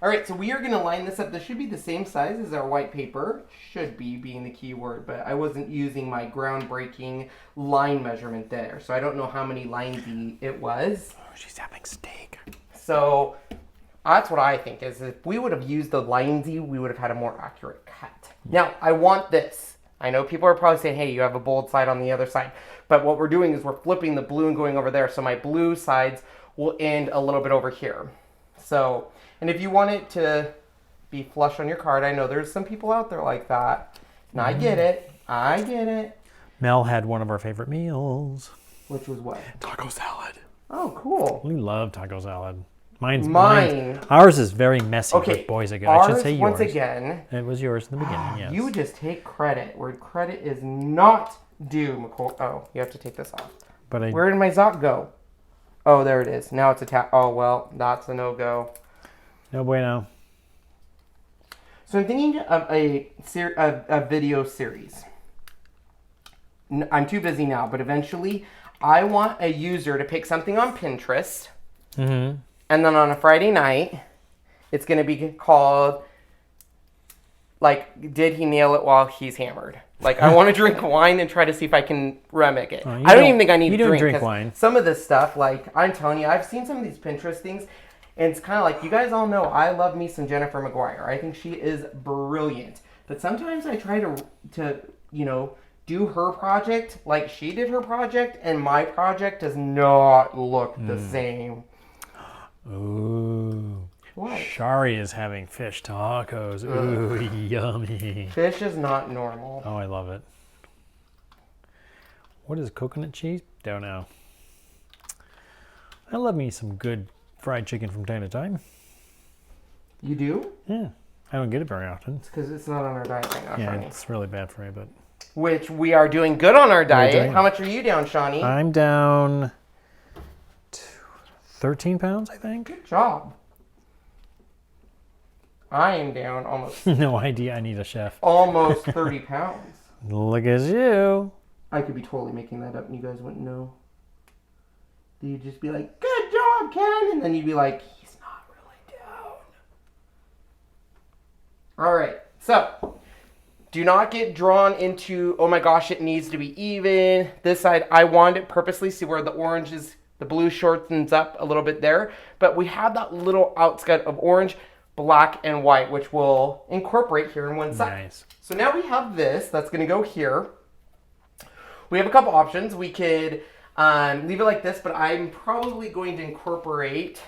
All right, so we are going to line this up. This should be the same size as our white paper. Should be being the key word, but I wasn't using my groundbreaking line measurement there. So I don't know how many lines it was. Oh, she's having steak. So that's what I think is if we would have used the linesy, we would have had a more accurate cut. Now, I want this. I know people are probably saying, hey, you have a bold side on the other side. But what we're doing is we're flipping the blue and going over there. So my blue sides will end a little bit over here. So, and if you want it to be flush on your card, I know there's some people out there like that. And I get it. I get it. Mel had one of our favorite meals. Which was what? Taco salad. Oh, cool. We love taco salad. Ours is very messy Okay, with boys ago. ours, I should say yours. once again. It was yours in the beginning, yes. You just take credit where credit is not due, McCoy. Oh, you have to take this off. But Where did my Zot go? Oh, there it is. Now it's attached. Oh, well, that's a no-go. No bueno. So I'm thinking of a video series. I'm too busy now, but eventually I want a user to pick something on Pinterest. Mm-hmm. And then on a Friday night, it's going to be called, like, did he nail it while he's hammered? Like, I want to drink wine and try to see if I can remake it. I don't even think I need to drink wine. Some of this stuff, like, I'm telling you, I've seen some of these Pinterest things, and it's kind of like, you guys all know I love me some Jennifer Maguire. I think she is brilliant. But sometimes I try to you know, do her project like she did her project, and my project does not look the same. Ooh. What? Shari is having fish tacos. Ooh, yummy. Fish is not normal. Oh, I love it. What is coconut cheese? Don't know. I love me some good fried chicken from time to time. You do? Yeah. I don't get it very often. It's because it's not on our diet right now, Yeah, Shawnee. it's really bad for me, but... Which we are doing good on our diet. How much are you down, Shawnee? I'm down 13 pounds, I think. Good job. I am down almost No idea. I need a chef. almost 30 pounds. Look at you. I could be totally making that up and you guys wouldn't know. You'd just be like, good job, Ken. And then you'd be like, he's not really down. All right. So, do not get drawn into, oh my gosh, it needs to be even. This side, I wanted it purposely. See where the orange is, the blue shortens up a little bit there. But we have that little outskirt of orange, black, and white, which we'll incorporate here in one side. Nice. So now we have this. That's going to go here. We have a couple options. We could leave it like this, but I'm probably going to incorporate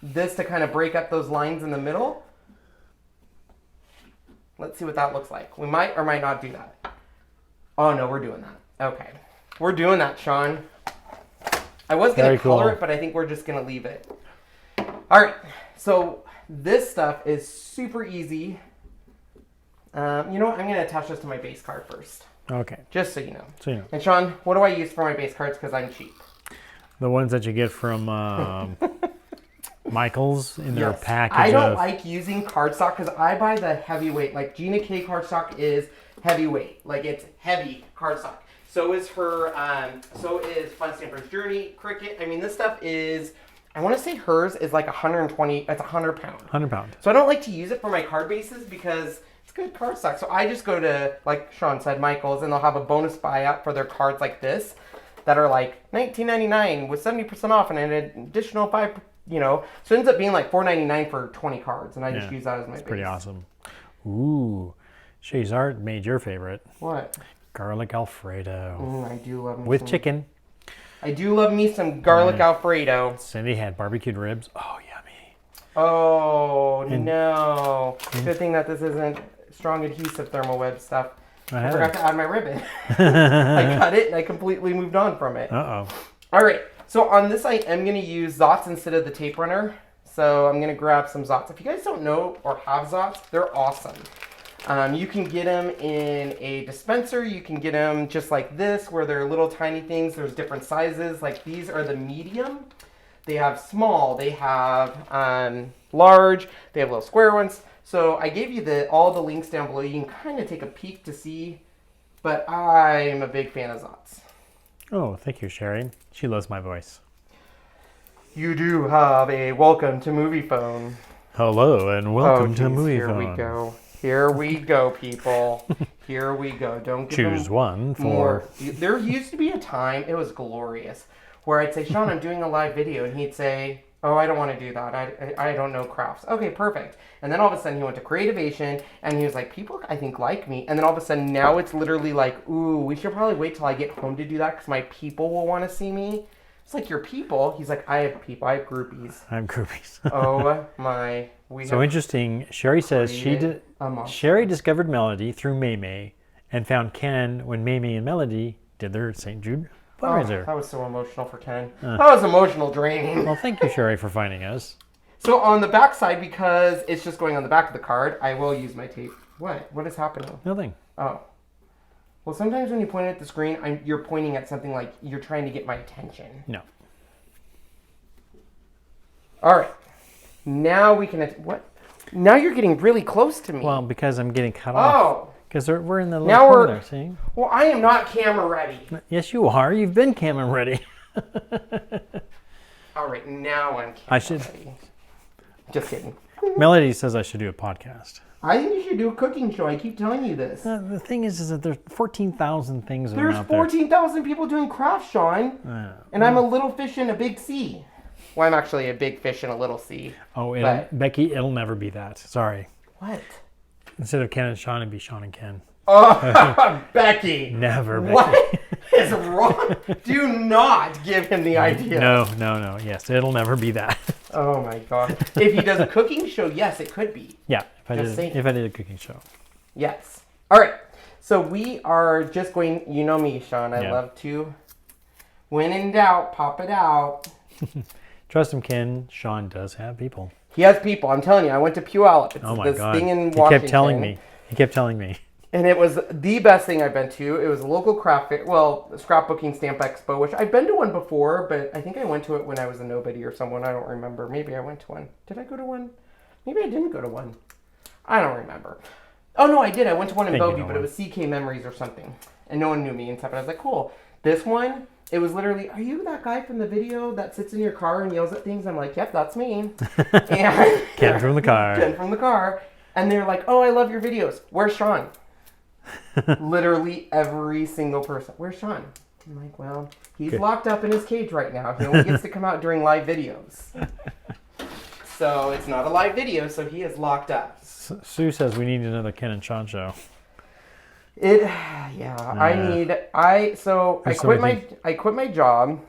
this to kind of break up those lines in the middle. Let's see what that looks like. We might or might not do that. Oh, no, we're doing that. Okay. We're doing that, Sean. I was going to color it, but I think we're just going to leave it. All right. So this stuff is super easy. You know what? I'm going to attach this to my base card first. Okay. Just so you know. So you know. And Sean, what do I use for my base cards because I'm cheap? The ones that you get from Michael's in their package. I don't like using cardstock because I buy the heavyweight. Like Gina K cardstock is heavyweight. Like it's heavy cardstock. So is her. So is Fun Stamper's Journey, Cricut. I mean, this stuff is. I want to say hers is like 120. It's 100 pound. 100 pound. So I don't like to use it for my card bases because it's good cardstock. So I just go to, like Sean said, Michael's, and they'll have a bonus buyout for their cards like this that are like $19.99 with 70% off and an additional 5. You know, so it ends up being like $4.99 for 20 cards, and I just use that as my base. Pretty awesome. Ooh, Siser made your favorite. What? Garlic Alfredo. I do love me with some, chicken. I do love me some garlic Alfredo. Cindy had barbecued ribs. Oh, yummy. Oh, no. Good thing that this isn't strong adhesive Therm-O-Web stuff. I forgot to add my ribbon. I cut it, and I completely moved on from it. Uh-oh. All right. So on this, I am going to use Zots instead of the tape runner. So I'm going to grab some Zots. If you guys don't know or have Zots, they're awesome. You can get them in a dispenser. You can get them just like this, where they're little tiny things. There's different sizes. Like these are the medium. They have small. They have large. They have little square ones. So I gave you all the links down below. You can kind of take a peek to see. But I'm a big fan of Zots. Oh, thank you, Sherry. She loves my voice. You do have a welcome to movie phone. Hello and welcome to movie Here phone. we go. Here we go, people. Here we go. Don't give choose them one for more. There used to be a time, it was glorious, where I'd say, Sean, I'm doing a live video, and he'd say, oh, I don't want to do that. I don't know crafts. Okay, perfect. And then all of a sudden he went to Creativation, and he was like, people, I think, like me. And then all of a sudden now it's literally like, ooh, we should probably wait till I get home to do that because my people will want to see me. It's like, your people? He's like, I have people. I have groupies. I'm groupies. Oh, my. So interesting. Sherry says Sherry discovered Melody through May and found Ken when May and Melody did their St. Jude fundraiser. That was so emotional for Ken. That was emotional draining. Well, thank you, Sherry, for finding us. So on the back side, because it's just going on the back of the card, I will use my tape. What? What is happening? Nothing. Oh. Well, sometimes when you point at the screen, you're pointing at something like you're trying to get my attention. No. All right. Now we can... What? Now you're getting really close to me. Well, because I'm getting cut off. Oh. Because we're in the little Now corner there, see? Well, I am not camera ready. Yes, you are. You've been camera ready. All right, now I'm camera ready. Just kidding. Melody says I should do a podcast. I think you should do a cooking show. I keep telling you this. The thing is that there's 14,000 things that are There's out there. 14,000 people doing craft, Sean. And I'm a little fish in a big sea. Well, I'm actually a big fish in a little sea. Oh, Becky, it'll never be that. Sorry. What? Instead of Ken and Sean, it'd be Sean and Ken. Oh, Becky. Never, Becky. What is wrong? Do not give him the idea. No. Yes, it'll never be that. Oh, my God. If he does a cooking show, yes, it could be. Yeah, if I did a cooking show. Yes. All right. So we are just going, you know me, Sean. I love to, when in doubt, pop it out. Trust him, Ken. Sean does have people. He has people. I'm telling you. I went to Puyallup. It's Oh my this God. thing in He Washington. kept telling me. And it was the best thing I've been to. It was a local craft fair, well, scrapbooking stamp expo, which I've been to one before, but I think I went to it when I was a nobody or someone. I don't remember. Maybe I went to one. Did I go to one? Maybe I didn't go to one. I don't remember. Oh, no, I did. I went to one in Bellevue, but it was CK Memories or something. And no one knew me and stuff. And I was like, cool. This one, it was literally, are you that guy from the video that sits in your car and yells at things? I'm like, yep, that's me. And Ken from the car. Ken from the car. And they're like, oh, I love your videos. Where's Sean? Literally every single person. Where's Sean? I'm like, well, he's locked up in his cage right now. He only gets to come out during live videos. So it's not a live video, so he is locked up. Sue says we need another Ken and Sean show. I quit my job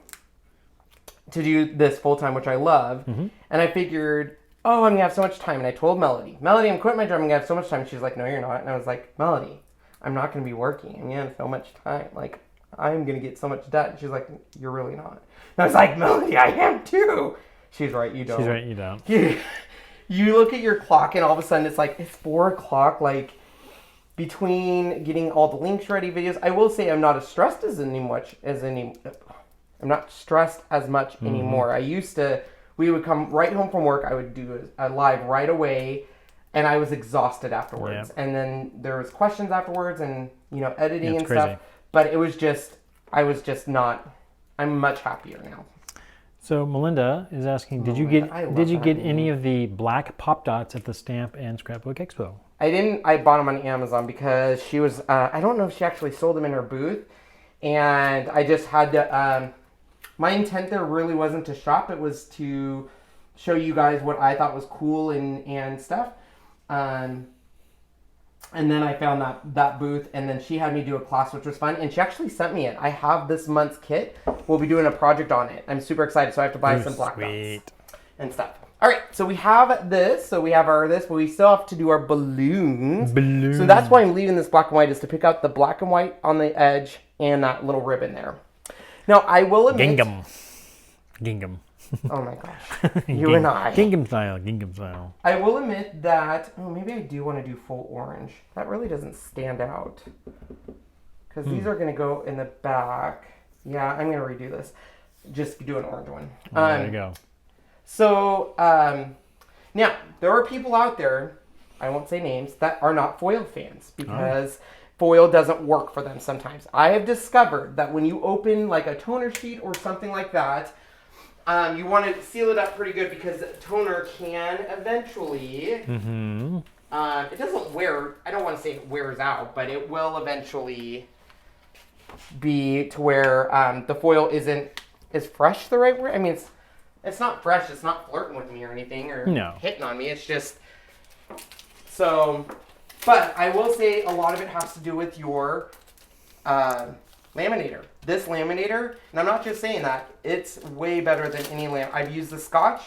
to do this full time, which I love, and I figured, oh, I'm gonna have so much time. And I told Melody, I'm quitting my job. I'm gonna have so much time. She's like, no, you're not. And I was like, Melody, I'm not gonna be working. I'm gonna have so much time. Like, I'm gonna get so much done. She's like, you're really not. And I was like, Melody, I am too. She's right, you don't. She's right, you don't. You look at your clock, and all of a sudden it's like, it's 4 o'clock. Like, between getting all the links ready, videos, I will say I'm not as stressed I'm not stressed as much anymore. I used to, we would come right home from work, I would do a live right away, and I was exhausted afterwards. And then there was questions afterwards and, editing and stuff. But it was just, I'm much happier now. So Melinda is asking, did you get any of the black pop dots at the Stamp and Scrapbook Expo? I didn't. I bought them on Amazon because she was, I don't know if she actually sold them in her booth. And I just had to, my intent there really wasn't to shop. It was to show you guys what I thought was cool and stuff. And then I found that booth, and then she had me do a class, which was fun. And she actually sent me it. I have this month's kit. We'll be doing a project on it. I'm super excited, so I have to buy some black dots and stuff. All right, so we have this. So we have but we still have to do our balloons. So that's why I'm leaving this black and white, is to pick out the black and white on the edge and that little ribbon there. Now, I will admit... Gingham. Oh my gosh. You and I. Gingham style. I will admit that, maybe I do want to do full orange. That really doesn't stand out. Because these are going to go in the back. Yeah, I'm going to redo this. Just do an orange one. There you go. So, now, there are people out there, I won't say names, that are not foil fans. Because foil doesn't work for them sometimes. I have discovered that when you open like a toner sheet or something like that, you want to seal it up pretty good, because toner can eventually, it doesn't wear, I don't want to say it wears out, but it will eventually be to where the foil is fresh the right word? I mean, it's not fresh, it's not flirting with me or anything, or hitting on me, it's just, so, but I will say a lot of it has to do with your laminator. This laminator, and I'm not just saying that, it's way better than any I've used the Scotch,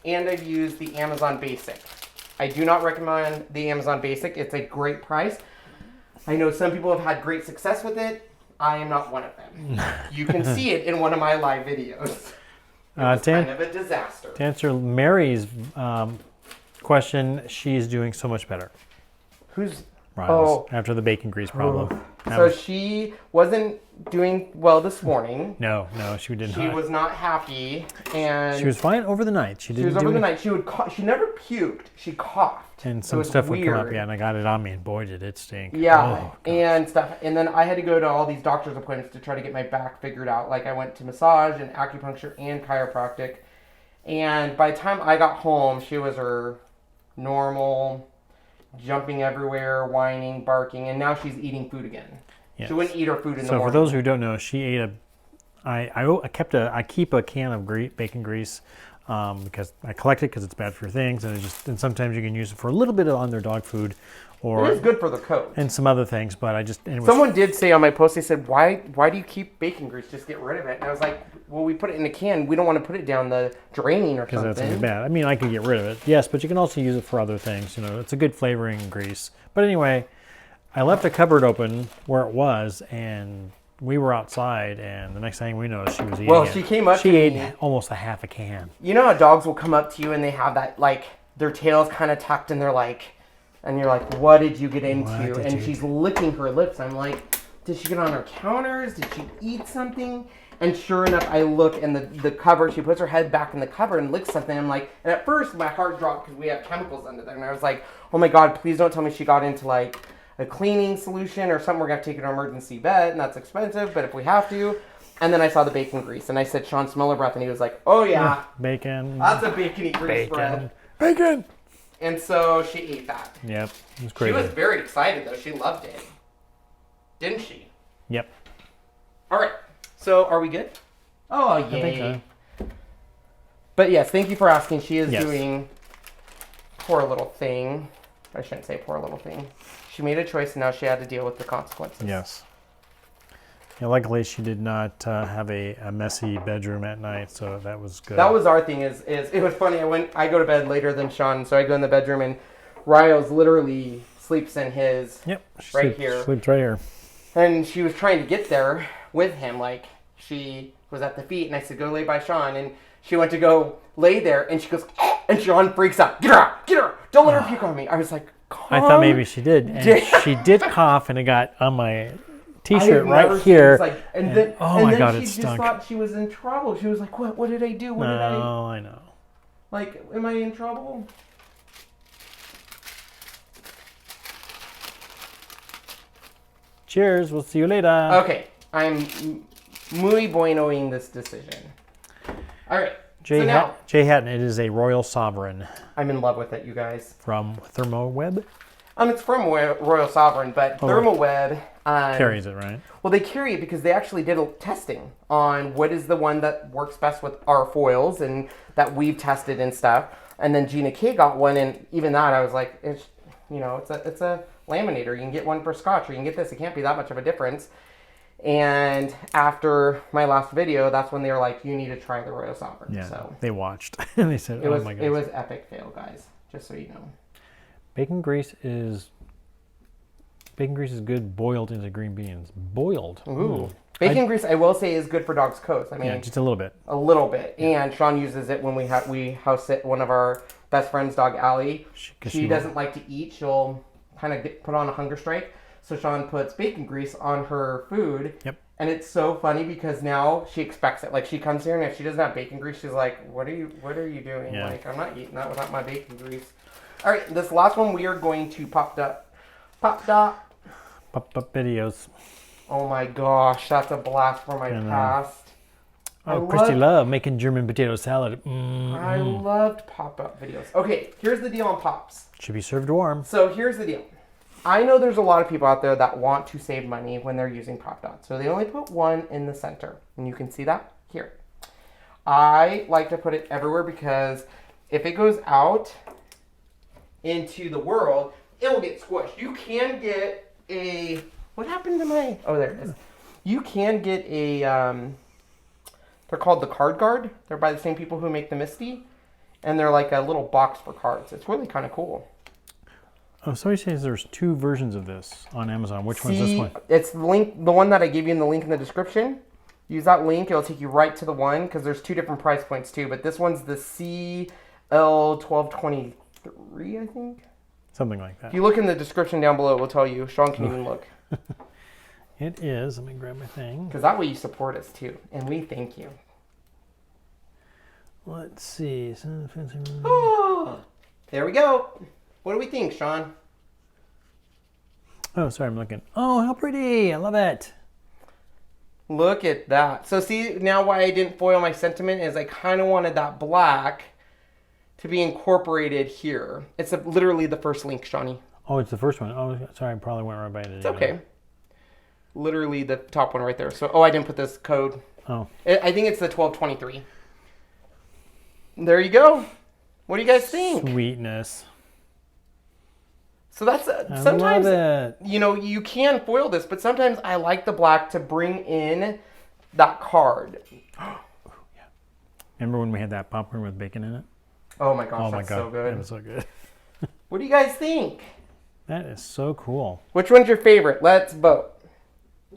and I've used the Amazon Basic. I do not recommend the Amazon Basic. It's a great price. I know some people have had great success with it. I am not one of them. You can see it in one of my live videos. It's kind of a disaster. To answer Mary's question, she's doing so much better. Who's... Riles, after the bacon grease problem. So she wasn't doing well this morning. No, she did not. She was not happy, and she was fine over the night. She didn't. She was over the night. She would. She never puked. She coughed. And some stuff would come up. Yeah, and I got it on me, and boy, did it stink. Yeah, and stuff. And then I had to go to all these doctor's appointments to try to get my back figured out. Like I went to massage and acupuncture and chiropractic. And by the time I got home, she was her normal, jumping everywhere, whining, barking, and now she's eating food again. Yes. She wouldn't eat her food in the morning. So for those who don't know, she ate a. I keep a can of bacon grease because I collect it because it's bad for things, and sometimes you can use it for a little bit on their dog food, or it is good for the coat and some other things. But someone did say on my post, they said, why do you keep bacon grease? Just get rid of it. And I was like, well, we put it in a can. We don't want to put it down the drain or something. Because that's something bad. I mean, I could get rid of it, yes, but you can also use it for other things. You know, it's a good flavoring grease. But anyway, I left a cupboard open where it was, and we were outside, and the next thing we know, she was eating Well, it. she came up She to ate me. almost a half a can. You know how dogs will come up to you and they have that, like, their tails kind of tucked and they're like, and you're like, what did you get into? And she's licking her lips. I'm like, did she get on her counters? Did she eat something? And sure enough, I look and the cupboard, she puts her head back in the cupboard and licks something. I'm like, and at first my heart dropped because we have chemicals under there. And I was like, oh my God, please don't tell me she got into like a cleaning solution or something. We're going to take her to an emergency vet, and that's expensive, but if we have to. And then I saw the bacon grease, and I said, Sean, smell her breath, and he was like, oh yeah. Bacon. That's a bacony grease bread. Bacon! And so she ate that. Yep, it was crazy. She was very excited, though. She loved it. Didn't she? Yep. All right, so are we good? Oh, yay. I think so. But yes, thank you for asking. She is doing poor little thing. I shouldn't say poor little thing. She made a choice, and now she had to deal with the consequences. Yes. Yeah, luckily, she did not have a messy bedroom at night, so that was good. That was our thing. Is it was funny. I go to bed later than Sean, so I go in the bedroom, and Riles literally sleeps in his here. Sleeps right here. And she was trying to get there with him, like she was at the feet, and I said, "Go lay by Sean," and she went to go lay there, and she goes, and Sean freaks out. Get her! Don't let her puke on me. I was like, I thought maybe she did, and she did cough, and it got on my T-shirt right here. Like, and then God, she it just stunk. thought she was in trouble. She was like, "What did I do? What did I?" No, I know. Like, am I in trouble? Cheers. We'll see you later. Okay, I'm muy buenoing this decision. All right. J Hatton, it is a Royal Sovereign. I'm in love with it, you guys. From Therm-O-Web? It's from Royal Sovereign, but Therm-O-Web carries it, right? Well, they carry it because they actually did a testing on what is the one that works best with our foils and that we've tested and stuff. And then Gina K got one, and even that I was like, it's a laminator. You can get one for Scotch, or you can get this. It can't be that much of a difference. And after my last video, that's when they were like, you need to try the Royal Sovereign. Yeah, so they watched and they said, oh my God. It was epic fail, guys, just so you know. Bacon grease is good boiled into green beans. Boiled. Ooh. Bacon grease, I will say, is good for dogs' coats. I mean, yeah, just a little bit. A little bit. And Sean uses it when we house sit one of our best friend's dog, Allie. She doesn't like to eat. She'll kind of put on a hunger strike. So Sean puts bacon grease on her food. Yep. And it's so funny because now she expects it. Like, she comes here, and if she doesn't have bacon grease, she's like, what are you doing? Yeah. Like, I'm not eating that without my bacon grease. All right, this last one we are going to pop up videos. Oh my gosh, that's a blast from my past. Oh, Christy loved making German potato salad. I loved pop-up videos. Okay, here's the deal on pops. Should be served warm. So here's the deal. I know there's a lot of people out there that want to save money when they're using Pop Dots. So they only put one in the center. And you can see that here. I like to put it everywhere because if it goes out into the world, it will get squished. You can get a... What happened to my... Oh, there it is. You can get a... they're called the Card Guard. They're by the same people who make the Misty. And they're like a little box for cards. It's really kind of cool. Oh, somebody says there's 2 versions of this on Amazon. Which one's this one? It's the one that I gave you in the link in the description. Use that link. It'll take you right to the one because there's 2 different price points too. But this one's the CL1223, I think. Something like that. If you look in the description down below, it will tell you. Sean can even look. It is. Let me grab my thing. Because that way you support us too. And we thank you. Let's see. Oh, there we go. What do we think, Sean? Oh, sorry, I'm looking. Oh, how pretty. I love it. Look at that. So see, now why I didn't foil my sentiment is I kind of wanted that black to be incorporated here. It's literally the first link, Shawnee. Oh, it's the first one. Oh, sorry, I probably went right by it. It's okay. Literally the top one right there. So, oh, I didn't put this code. Oh. I think it's the 1223. There you go. What do you guys think? Sweetness. So that's sometimes, I love it. you know, you can foil this, but sometimes I like the black to bring in that card. Yeah. Remember when we had that popcorn with bacon in it? Oh my gosh, Oh my that's God, so good. that was so good. What do you guys think? That is so cool. Which one's your favorite? Let's vote.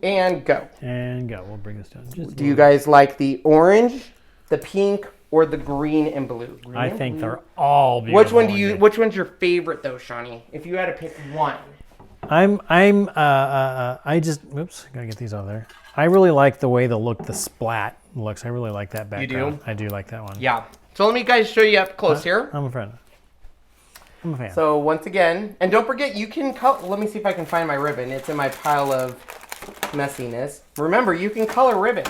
And go. And go. We'll bring this down. Do you guys like the orange, the pink, or the green and blue? Green I and think blue. they're all beautiful. Which one's your favorite though, Shawnee? If you had to pick one. I just, oops, gotta get these out of there. I really like the way the splat looks. I really like that background. You do? I do like that one. Yeah. So let me guys show you up close here. I'm a fan. I'm a fan. So once again, and don't forget you can color. Let me see if I can find my ribbon. It's in my pile of messiness. Remember, you can color ribbon.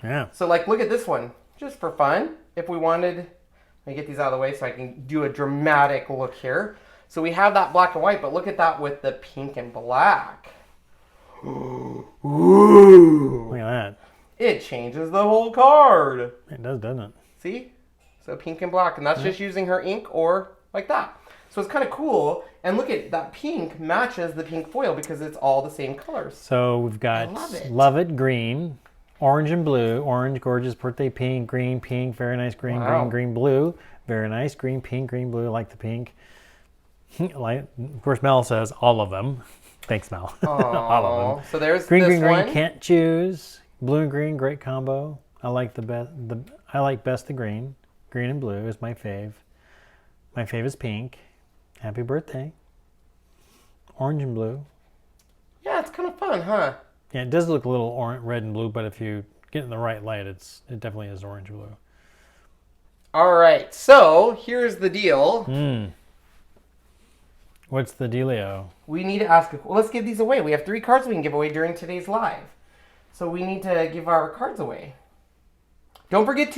Yeah. So like, look at this one, just for fun. If we wanted, let me get these out of the way so I can do a dramatic look here. So we have that black and white, but look at that with the pink and black. Ooh. Look at that. It changes the whole card. It does, doesn't it? See? So pink and black, and that's just using her ink or like that. So it's kind of cool. And look at that pink matches the pink foil because it's all the same colors. So we've got Love It green, orange and blue, orange, gorgeous birthday pink, green, pink, very nice green, Wow. green, blue, very nice, green, blue, like the pink. Like, of course, Mel says all of them. Thanks, Mel. All of them. So there's Green, this green, one. green, can't choose. Blue and green, great combo. I like I like best the green. Green and blue is my fave. My fave is pink. Happy birthday. Orange and blue. Yeah, it's kind of fun, huh? Yeah, it does look a little orange, red and blue, but if you get in the right light, it definitely is orange and blue. All right, so here's the deal. What's the dealio? We need to ask, well, let's give these away. We have 3 cards we can give away during today's live. So we need to give our cards away. Don't forget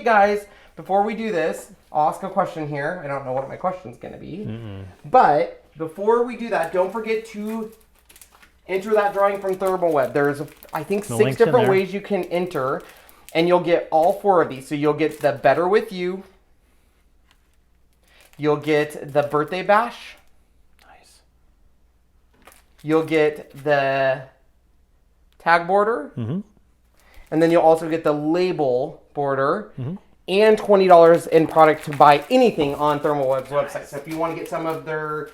guys, before we do this, I'll ask a question here. I don't know what my question's going to be. But before we do that, don't forget to enter that drawing from Therm-O-Web. There's, I think, 6 different ways you can enter, and you'll get all 4 of these. So you'll get the Better With You. You'll get the Birthday Bash. Nice. You'll get the tag border. And then you'll also get the label border. And $20 in product to buy anything on Therm-O-Web's website. So if you want to get some of their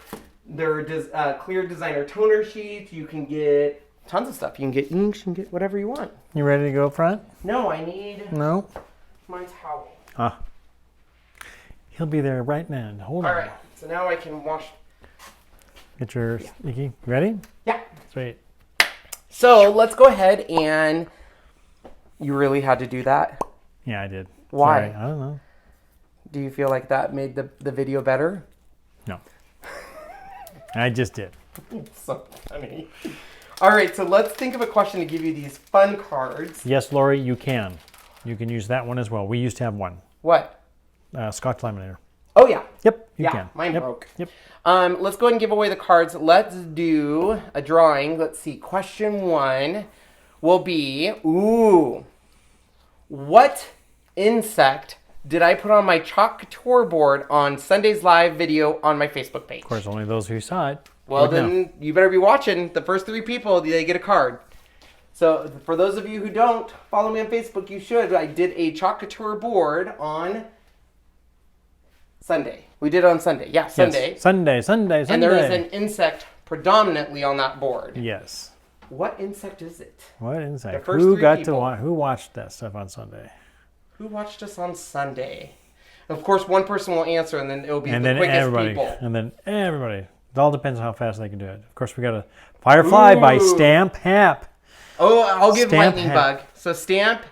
clear designer toner sheets, you can get tons of stuff. You can get inks, you can get whatever you want. You ready to go up front? No, I need No. my towel. Ah. He'll be there right now. Hold on. All right, so now I can wash. Get your sticky. You ready? Yeah. Sweet. So let's go ahead and you really had to do that? Yeah, I did. Why? Sorry, I don't know. Do you feel like that made the video better? No. I just did. So funny. All right, so let's think of a question to give you these fun cards. Yes, Lori, you can. You can use that one as well. We used to have one. What? Scotch Laminator. Oh, yeah. Yep, you can. Mine Yep. broke. Yep. Let's go ahead and give away the cards. Let's do a drawing. Let's see. Question 1 will be, what insect did I put on my chalk tour board on Sunday's live video on my Facebook page? Of course, only those who saw it. Well, then you better be watching. The first 3 people, they get a card. So for those of you who don't follow me on Facebook, you should. I did a chalk tour board on Sunday. We did it on Sunday. Yeah, Sunday. Yes. Sunday. And there is an insect predominantly on that board. Yes. What insect is it? What insect? The first Who three got people. to watch? Who watched that stuff on Sunday? Who watched us on Sunday? Of course, one person will answer, and then it'll be And the then quickest everybody. people. And then everybody. It all depends on how fast they can do it. Of course, we got a Firefly by Ooh. Stamp Hap. Oh, I'll give Stamp Lightning Hat. Bug. So Stamp,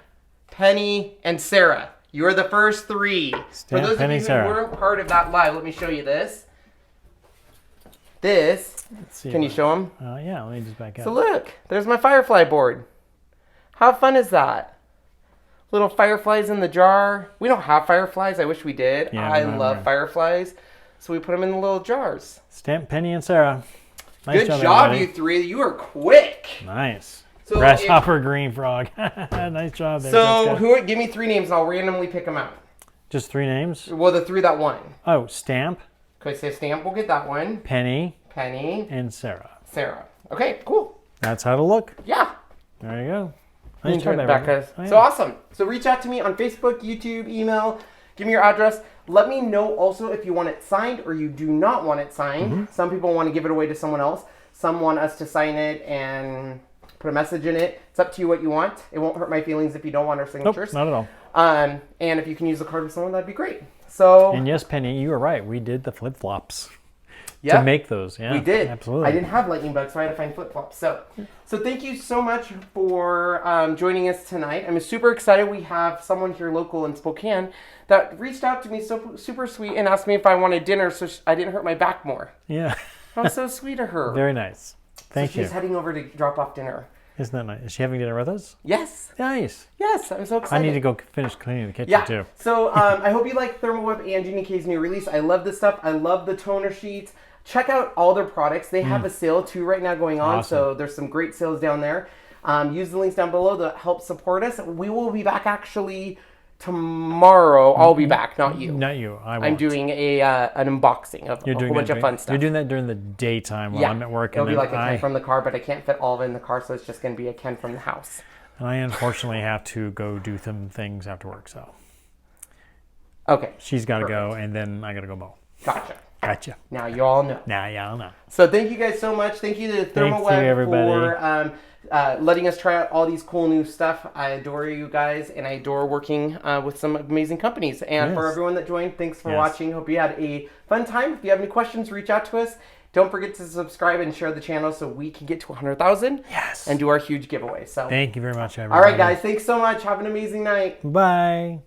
Penny, and Sarah. You are the first three. Stamp, For those Penny, of you Sarah. who weren't part of that live, let me show you this. This. Let's see Can you show them? Yeah, let me just back up. So look, there's my Firefly board. How fun is that? Little fireflies in the jar. We don't have fireflies. I wish we did. Yeah, I no, love no. fireflies. So we put them in the little jars. Stamp, Penny, and Sarah. Nice Good job, everybody. you three. You are quick. Nice. So Grasshopper, green frog. Nice job there. So Jessica. give me three names and I'll randomly pick them out. Just 3 names? Well, the three that won. Oh, Stamp, Okay, so Stamp will get that one. Penny, Penny, and Sarah. Sarah. Okay, cool. That's how to look. Yeah. There you go. You Nice can turn job, it back, everybody. guys. Oh, yeah. So awesome. So reach out to me on Facebook, YouTube, email. Give me your address. Let me know also if you want it signed or you do not want it signed. Mm-hmm. Some people want to give it away to someone else. Some want us to sign it and put a message in it. It's up to you what you want. It won't hurt my feelings if you don't want our Nope, signatures. not at all. And if you can use the card with someone, that'd be great. So And yes, Penny, you were right. We did the flip-flops yeah, to make those. Yeah, we did. Absolutely. I didn't have lightning bugs, so I had to find flip flops. So thank you so much for joining us tonight. I'm super excited. We have someone here local in Spokane that reached out to me so super sweet and asked me if I wanted dinner, so I didn't hurt my back more. Yeah. That was so sweet of her. Very nice. Thank so you. she's heading over to drop off dinner. Isn't that nice? Is she having dinner with us? Yes. Nice. Yes, I'm so I excited. need to go finish cleaning the kitchen Yeah. too. So I hope you like Therm-O-Web and Gina K's new release. I love this stuff. I love the toner sheets. Check out all their products. They have a sale too right now going on. Awesome. So there's some great sales down there. Use the links down below to help support us. We will be back actually tomorrow. I'll be back, not you. Not you. I won't. I'm doing an unboxing of a whole bunch of fun stuff. You're doing that during the daytime while I'm at work. It'll and be then like a Ken from the car, but I can't fit all of it in the car, so it's just going to be a Ken from the house. And I unfortunately have to go do some things after work, so Okay. she's got to go, and then I got to go mow. Gotcha. Gotcha. Now you all know. Now y'all know. So thank you guys so much. Thank you to Therm-O-Web everybody. for letting us try out all these cool new stuff. I adore you guys, and I adore working with some amazing companies. And for Yes. everyone that joined, thanks for Yes. watching. Hope you had a fun time. If you have any questions, reach out to us. Don't forget to subscribe and share the channel so we can get to 100,000 Yes. and do our huge giveaway. So, Thank you very much, all everybody. right, guys. Thanks so much. Have an amazing night. Bye.